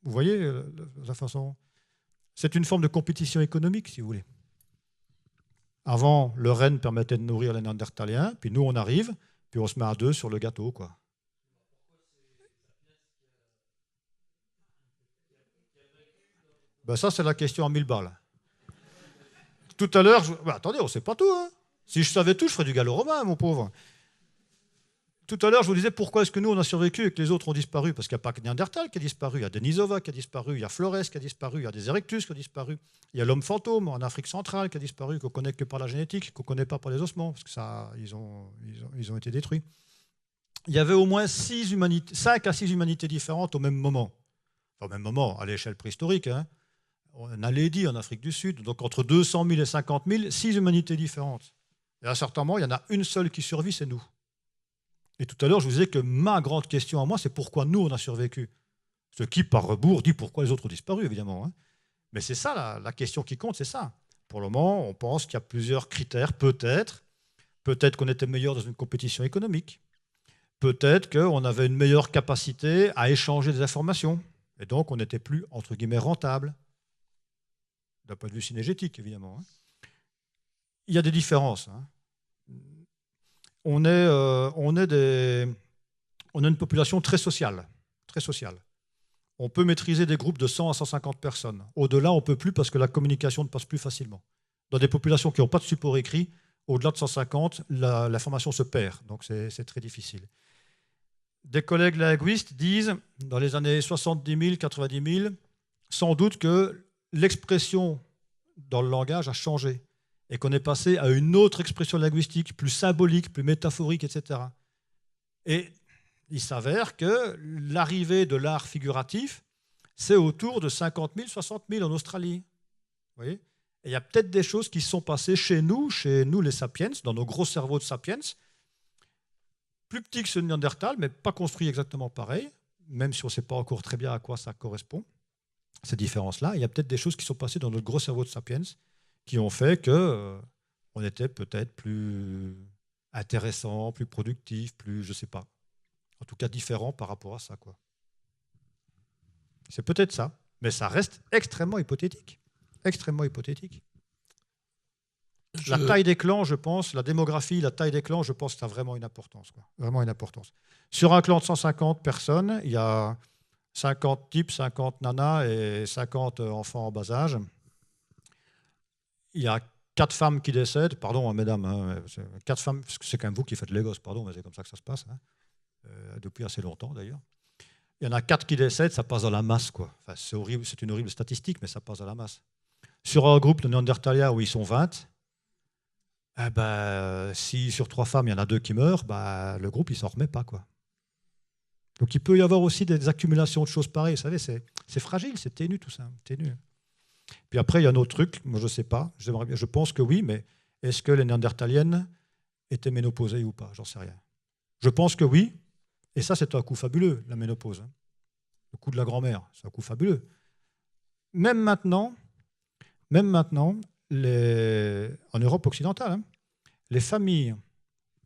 Vous voyez la façon. C'est une forme de compétition économique, si vous voulez. Avant, le renne permettait de nourrir les Néandertaliens, puis nous, on arrive, puis on se met à deux sur le gâteau, quoi. Ben ça, c'est la question à 1000 balles. Tout à l'heure, attendez, on ne sait pas tout. Hein. Si je savais tout, je ferais du gallo-romain, mon pauvre. Tout à l'heure, je vous disais pourquoi est-ce que nous, on a survécu et que les autres ont disparu. Parce qu'il n'y a pas que Néandertal qui a disparu, il y a Denisova qui a disparu, il y a Flores qui a disparu, il y a des Erectus qui ont disparu, il y a l'homme fantôme en Afrique centrale qui a disparu, qu'on ne connaît que par la génétique, qu'on ne connaît pas par les ossements, parce que ça, ils ont été détruits. Il y avait au moins 5 à 6 humanités différentes au même moment. Enfin, au même moment, à l'échelle préhistorique. Hein. On a Lady en Afrique du Sud, donc entre 200 000 et 50 000, 6 humanités différentes. Et à un certain moment, il y en a une seule qui survit, c'est nous. Et tout à l'heure, je vous disais que ma grande question à moi, c'est pourquoi nous, on a survécu. Ce qui, par rebours, dit pourquoi les autres ont disparu, évidemment. Hein. Mais c'est ça, la question qui compte, c'est ça. Pour le moment, on pense qu'il y a plusieurs critères, peut-être. Peut-être qu'on était meilleur dans une compétition économique. Peut-être qu'on avait une meilleure capacité à échanger des informations. Et donc, on n'était plus, entre guillemets, rentable. D'un point de vue synégétique, évidemment. Hein. Il y a des différences. Hein. On a une population très sociale. Très sociale. On peut maîtriser des groupes de 100 à 150 personnes. Au-delà, on ne peut plus parce que la communication ne passe plus facilement. Dans des populations qui n'ont pas de support écrit, au-delà de 150, l'information se perd. Donc, c'est très difficile. Des collègues linguistes disent, dans les années 70 000, 90 000, sans doute que l'expression dans le langage a changé et qu'on est passé à une autre expression linguistique, plus symbolique, plus métaphorique, etc. Et il s'avère que l'arrivée de l'art figuratif, c'est autour de 50 000, 60 000 en Australie. Vous voyez ? Et il y a peut-être des choses qui se sont passées chez nous les sapiens, dans nos gros cerveaux de sapiens, plus petits que ceux de Néandertal, mais pas construits exactement pareil, même si on ne sait pas encore très bien à quoi ça correspond, ces différences-là. Il y a peut-être des choses qui sont passées dans notre gros cerveau de sapiens qui ont fait qu'on était peut-être plus intéressant, plus productif, plus, je ne sais pas, en tout cas différent par rapport à ça, quoi. C'est peut-être ça, mais ça reste extrêmement hypothétique. Extrêmement hypothétique. La taille des clans, je pense, la démographie, la taille des clans, je pense que ça a vraiment une importance, quoi. Vraiment une importance. Sur un clan de 150 personnes, il y a 50 types, 50 nanas et 50 enfants en bas âge. Il y a 4 femmes qui décèdent, pardon, hein, mesdames, hein, 4 femmes, parce que c'est quand même vous qui faites les gosses, pardon, mais c'est comme ça que ça se passe, hein, depuis assez longtemps d'ailleurs. Il y en a 4 qui décèdent, ça passe dans la masse, quoi. Enfin, c'est horrible, c'est une horrible statistique, mais ça passe dans la masse. Sur un groupe de Néandertaliens où ils sont 20, eh ben, si sur 3 femmes, il y en a 2 qui meurent, ben, le groupe, il ne s'en remet pas, quoi. Donc il peut y avoir aussi des accumulations de choses pareilles. Vous savez, c'est fragile, c'est ténu tout ça. Ténu. Puis après, il y a un autre truc, moi je ne sais pas, je pense que oui, mais est-ce que les Néandertaliennes étaient ménopausées ou pas? J'en sais rien. Je pense que oui, et ça c'est un coup fabuleux, la ménopause. Hein. Le coup de la grand-mère, c'est un coup fabuleux. Même maintenant en Europe occidentale, hein, les familles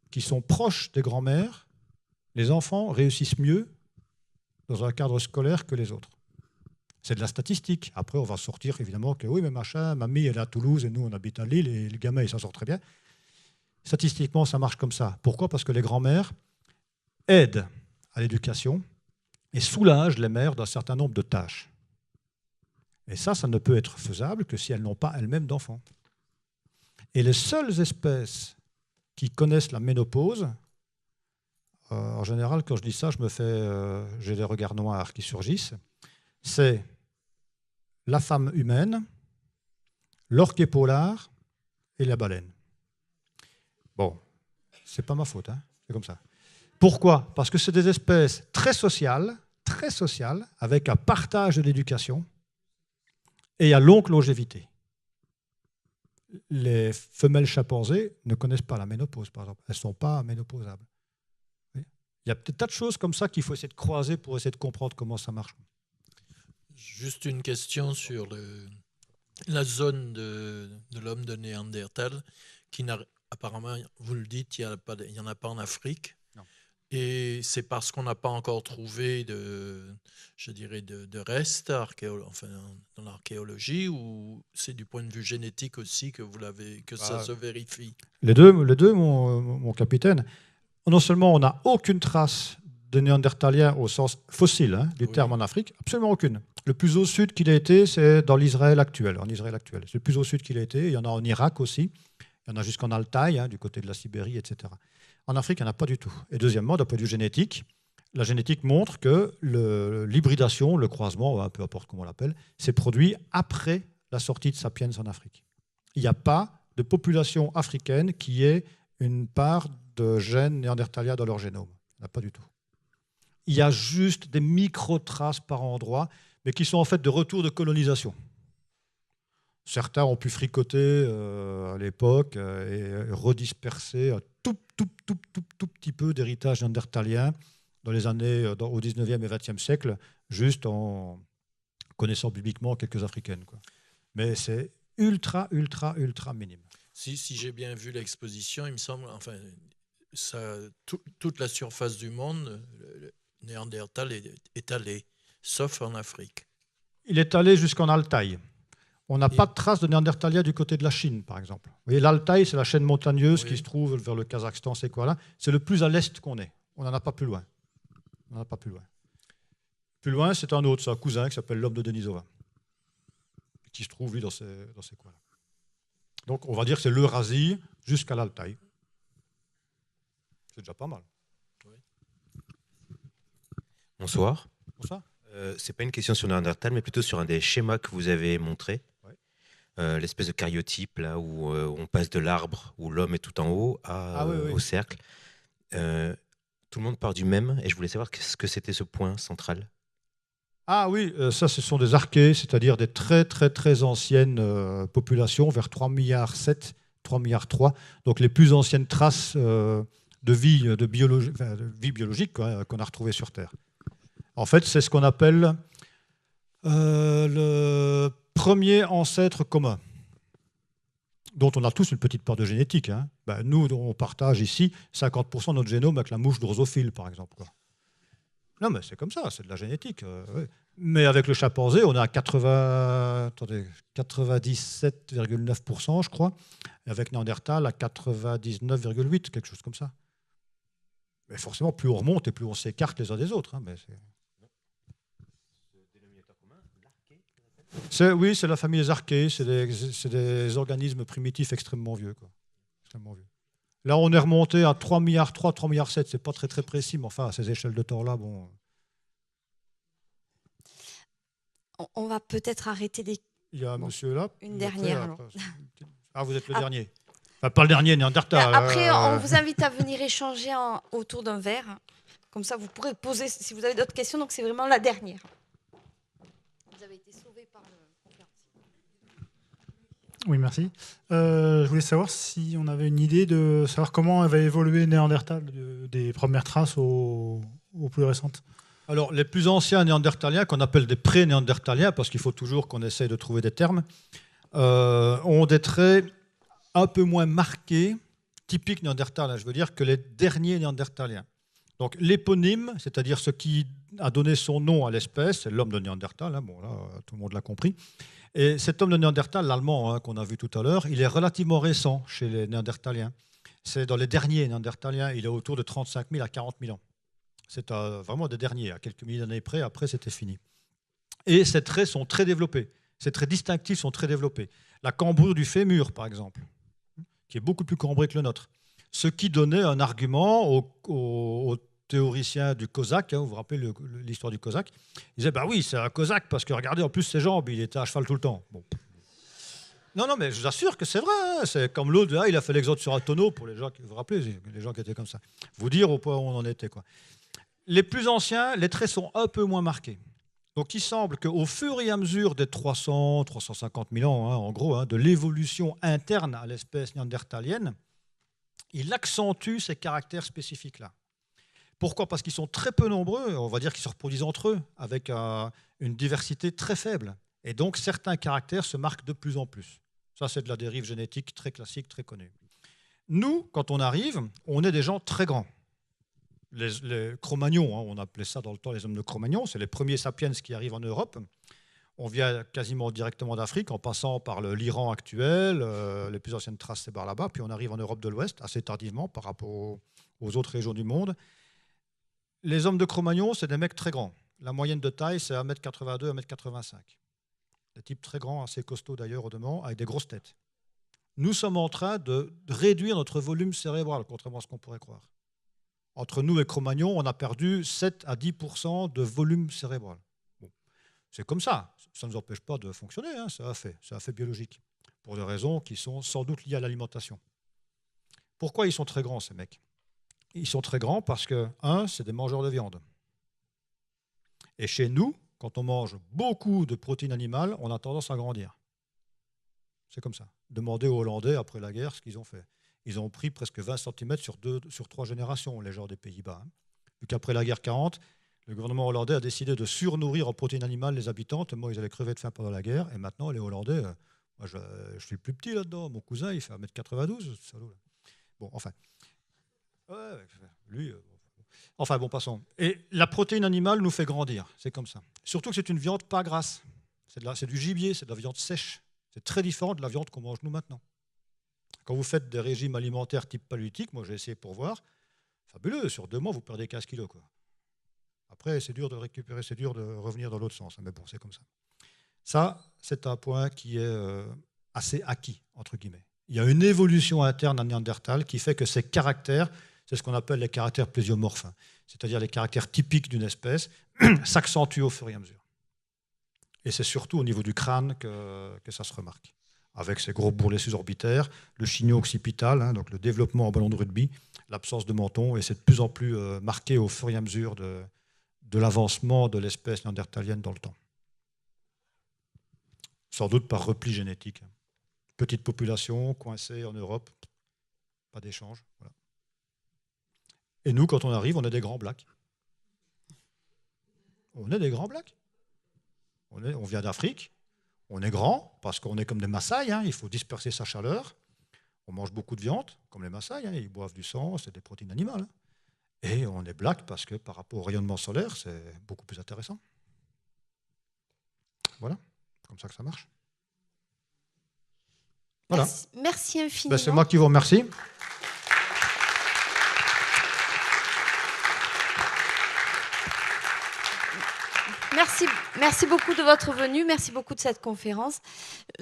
qui sont proches des grands-mères, les enfants réussissent mieux dans un cadre scolaire que les autres. C'est de la statistique. Après, on va sortir évidemment que oui, mais machin, mamie, elle est à Toulouse et nous, on habite à Lille et le gamin, il s'en sort très bien. Statistiquement, ça marche comme ça. Pourquoi? Parce que les grands-mères aident à l'éducation et soulagent les mères d'un certain nombre de tâches. Et ça ne peut être faisable que si elles n'ont pas elles-mêmes d'enfants. Et les seules espèces qui connaissent la ménopause, en général, quand je dis ça, j'ai des regards noirs qui surgissent, c'est la femme humaine, l'orque polar et la baleine. Bon, c'est pas ma faute, hein, c'est comme ça. Pourquoi? Parce que c'est des espèces très sociales, avec un partage de l'éducation et à longue longévité. Les femelles chimpanzés ne connaissent pas la ménopause, par exemple. Elles ne sont pas ménopausables. Il Il y a peut-être tas de choses comme ça qu'il faut essayer de croiser pour essayer de comprendre comment ça marche. Juste une question sur la zone de l'homme de Néandertal, qui apparemment, vous le dites, il n'y en a pas en Afrique. Non. Et c'est parce qu'on n'a pas encore trouvé de restes dans l'archéologie, ou c'est du point de vue génétique aussi que ça se vérifie? Les deux, mon capitaine. Non seulement on n'a aucune trace de Néandertaliens au sens fossile du terme en Afrique, absolument aucune. Le plus au sud qu'il a été, c'est dans l'Israël actuel, en Israël actuel. C'est le plus au sud qu'il a été. Il y en a en Irak aussi. Il y en a jusqu'en Altaï, du côté de la Sibérie, etc. En Afrique, il n'y en a pas du tout. Et deuxièmement, d'un point de vue génétique, la génétique montre que l'hybridation, le croisement, peu importe comment on l'appelle, s'est produit après la sortie de Sapiens en Afrique. Il n'y a pas de population africaine qui ait une part de gènes néandertaliens dans leur génome. Il n'y en a pas du tout. Il y a juste des micro-traces par endroit, mais qui sont en fait de retour de colonisation. Certains ont pu fricoter à l'époque et redisperser un tout petit peu d'héritage néandertalien dans les années au 19e et 20e siècle, juste en connaissant bibliquement quelques africaines, quoi. Mais c'est ultra minime. Si j'ai bien vu l'exposition, il me semble, toute la surface du monde, le Néandertal est allé, sauf en Afrique. Il est allé jusqu'en Altaï. On n'a pas de traces de Néandertaliens du côté de la Chine, par exemple. Vous voyez, l'Altaï, c'est la chaîne montagneuse qui se trouve vers le Kazakhstan, c'est quoi là? C'est le plus à l'est qu'on est. On n'en a pas plus loin. Plus loin, c'est un autre, c'est un cousin qui s'appelle l'homme de Denisova, qui se trouve, lui, dans ces coins-là. Donc, on va dire que c'est l'Eurasie jusqu'à l'Altaï. C'est déjà pas mal. Bonsoir. Bonsoir. C'est pas une question sur Néandertal, mais plutôt sur un des schémas que vous avez montré. Ouais. L'espèce de cariotype, là, où on passe de l'arbre, où l'homme est tout en haut, au cercle. Tout le monde part du même, et je voulais savoir ce que c'était ce point central. Ah oui, ça, ce sont des archées, c'est-à-dire des très anciennes populations, vers 3,7 milliards, 3,3 milliards. Donc les plus anciennes traces de vie biologique qu'on a retrouvées sur Terre. En fait, c'est ce qu'on appelle le premier ancêtre commun, dont on a tous une petite part de génétique. Nous, on partage ici 50% de notre génome avec la mouche drosophile, par exemple. Non, mais c'est comme ça, c'est de la génétique. Mais avec le chimpanzé, on est à 97,9%, je crois. Et avec Néandertal, à 99,8%, quelque chose comme ça. Mais forcément, plus on remonte et plus on s'écarte les uns des autres. Oui, c'est la famille des archées. C'est des organismes primitifs extrêmement vieux. Extrêmement vieux. Là, on est remonté à 3,3 milliards, 3,7 milliards. C'est pas très précis, mais enfin, à ces échelles de temps-là, bon. On va peut-être arrêter des... Il y a un monsieur là. Une dernière, alors. Ah, vous êtes le dernier. Enfin, pas le dernier, Néandertal. Après, on vous invite à venir échanger autour d'un verre. Comme ça, vous pourrez poser, si vous avez d'autres questions. Donc, c'est vraiment la dernière. Vous avez été sauvé par le conférencier. Oui, merci. Je voulais savoir si on avait une idée de savoir comment va évoluer Néandertal, des premières traces aux plus récentes. Alors, les plus anciens néandertaliens, qu'on appelle des pré-néandertaliens, parce qu'il faut toujours qu'on essaye de trouver des termes, ont des traits un peu moins marqués, typiques néandertaliens, je veux dire, que les derniers néandertaliens. Donc, l'éponyme, c'est-à-dire ce qui a donné son nom à l'espèce, c'est l'homme de Néandertal, bon, là, tout le monde l'a compris. Et cet homme de Néandertal, l'allemand qu'on a vu tout à l'heure, il est relativement récent chez les néandertaliens. C'est dans les derniers néandertaliens, il est autour de 35 000 à 40 000 ans. C'est vraiment des derniers, à quelques milliers d'années près, après c'était fini. Et ces traits sont très développés, ces traits distinctifs sont très développés. La cambrure du fémur, par exemple, qui est beaucoup plus cambrée que le nôtre. Ce qui donnait un argument aux théoriciens du Cosaque, vous vous rappelez l'histoire du Cosaque, ils disaient, bah oui, c'est un Cosaque, parce que regardez, en plus, ses jambes, il était à cheval tout le temps. Bon. Non, mais je vous assure que c'est vrai. C'est comme l'autre, il a fait l'exode sur un tonneau, pour les gens qui vous rappelez, les gens qui étaient comme ça. Vous dire au point où on en était, quoi. Les plus anciens, les traits sont un peu moins marqués. Donc il semble qu'au fur et à mesure des 300, 350 000 ans, en gros, de l'évolution interne à l'espèce néandertalienne, il accentue ces caractères spécifiques-là. Pourquoi? Parce qu'ils sont très peu nombreux, on va dire qu'ils se reproduisent entre eux, avec une diversité très faible. Et donc, certains caractères se marquent de plus en plus. Ça, c'est de la dérive génétique très classique, très connue. Nous, quand on arrive, on est des gens très grands. Les Cro-Magnons, hein, on appelait ça dans le temps les hommes de Cro-Magnon, c'est les premiers sapiens qui arrivent en Europe. On vient quasiment directement d'Afrique, en passant par l'Iran actuel, les plus anciennes traces, c'est par là-bas, puis on arrive en Europe de l'Ouest, assez tardivement par rapport aux autres régions du monde. Les hommes de Cro-Magnon, c'est des mecs très grands. La moyenne de taille, c'est 1m82, 1m85. Des types très grands, assez costauds d'ailleurs au demeurant, avec des grosses têtes. Nous sommes en train de réduire notre volume cérébral, contrairement à ce qu'on pourrait croire. Entre nous et Cro-Magnon, on a perdu 7 à 10% de volume cérébral. Bon, c'est comme ça. Ça ne nous empêche pas de fonctionner, hein, c'est un fait biologique, pour des raisons qui sont sans doute liées à l'alimentation. Pourquoi ils sont très grands, ces mecs? Ils sont très grands parce que, c'est des mangeurs de viande. Et chez nous, quand on mange beaucoup de protéines animales, on a tendance à grandir. C'est comme ça. Demandez aux Hollandais, après la guerre, ce qu'ils ont fait. Ils ont pris presque 20 cm sur 3 générations, les gens des Pays-Bas. Vu qu'après la guerre 40, le gouvernement hollandais a décidé de surnourrir en protéines animales les habitants, tellement ils avaient crevé de faim pendant la guerre. Et maintenant, les Hollandais, moi, je suis le plus petit là-dedans. Mon cousin, il fait 1m92. Salaud. Bon, enfin. Ouais, lui. Enfin, bon, passons. Et la protéine animale nous fait grandir. C'est comme ça. Surtout que c'est une viande pas grasse. C'est du gibier, c'est de la viande sèche. C'est très différent de la viande qu'on mange nous maintenant. Quand vous faites des régimes alimentaires type paléolithique, moi j'ai essayé pour voir, fabuleux, sur 2 mois vous perdez 15 kilos. Quoi. Après c'est dur de récupérer, c'est dur de revenir dans l'autre sens, mais bon c'est comme ça. Ça c'est un point qui est assez acquis, entre guillemets. Il y a une évolution interne à Néandertal qui fait que ces caractères, c'est ce qu'on appelle les caractères plésiomorphes, hein, c'est-à-dire les caractères typiques d'une espèce, s'accentuent au fur et à mesure. Et c'est surtout au niveau du crâne que ça se remarque. Avec ces gros bourrelets suborbitaires, le chignon occipital, hein, donc le développement en ballon de rugby, l'absence de menton, et c'est de plus en plus marqué au fur et à mesure de l'avancement de l'espèce néandertalienne dans le temps. Sans doute par repli génétique. Petite population, coincée en Europe, pas d'échange. Voilà. Et nous, quand on arrive, on est des grands blacks. On est des grands blacks. On vient d'Afrique. On est grand parce qu'on est comme des Maasai, hein, il faut disperser sa chaleur. On mange beaucoup de viande, comme les Maasai, hein, ils boivent du sang, c'est des protéines animales. Hein. Et on est black parce que par rapport au rayonnement solaire, c'est beaucoup plus intéressant. Voilà, comme ça que ça marche. Voilà. Merci infiniment. Ben, c'est moi qui vous remercie. Merci beaucoup de votre venue, merci beaucoup de cette conférence.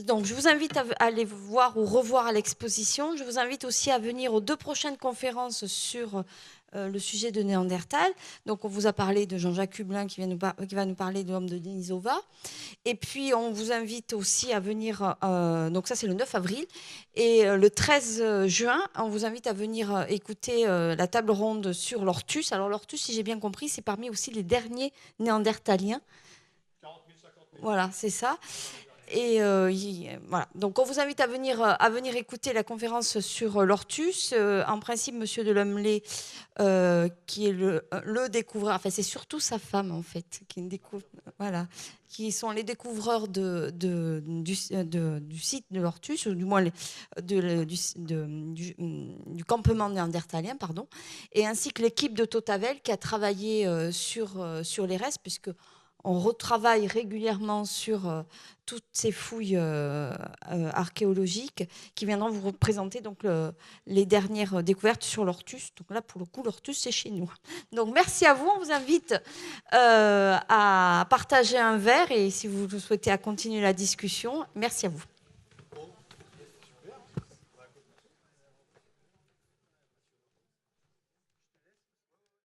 Donc, je vous invite à aller voir ou revoir à l'exposition. Je vous invite aussi à venir aux 2 prochaines conférences sur le sujet de Néandertal. Donc, on vous a parlé de Jean-Jacques Hublin qui va nous parler de l'homme de Denisova. Et puis, on vous invite aussi à venir, donc ça c'est le 9 avril, et le 13 juin, on vous invite à venir écouter la table ronde sur l'ortus. Alors l'ortus, si j'ai bien compris, c'est parmi aussi les derniers néandertaliens. 40 000, 50 000. Voilà, c'est ça. Et voilà. Donc on vous invite à venir écouter la conférence sur l'ortus. En principe, Monsieur de Lumley, qui est le découvreur, enfin c'est surtout sa femme en fait, voilà, qui sont les découvreurs du site de l'ortus, ou du moins du campement néandertalien, pardon, et ainsi que l'équipe de Totavel qui a travaillé sur les restes, puisque on retravaille régulièrement sur toutes ces fouilles archéologiques qui viendront vous représenter donc, les dernières découvertes sur l'ortus. Donc là, pour le coup, l'ortus, c'est chez nous. Donc merci à vous. On vous invite à partager un verre et si vous souhaitez à continuer la discussion, merci à vous.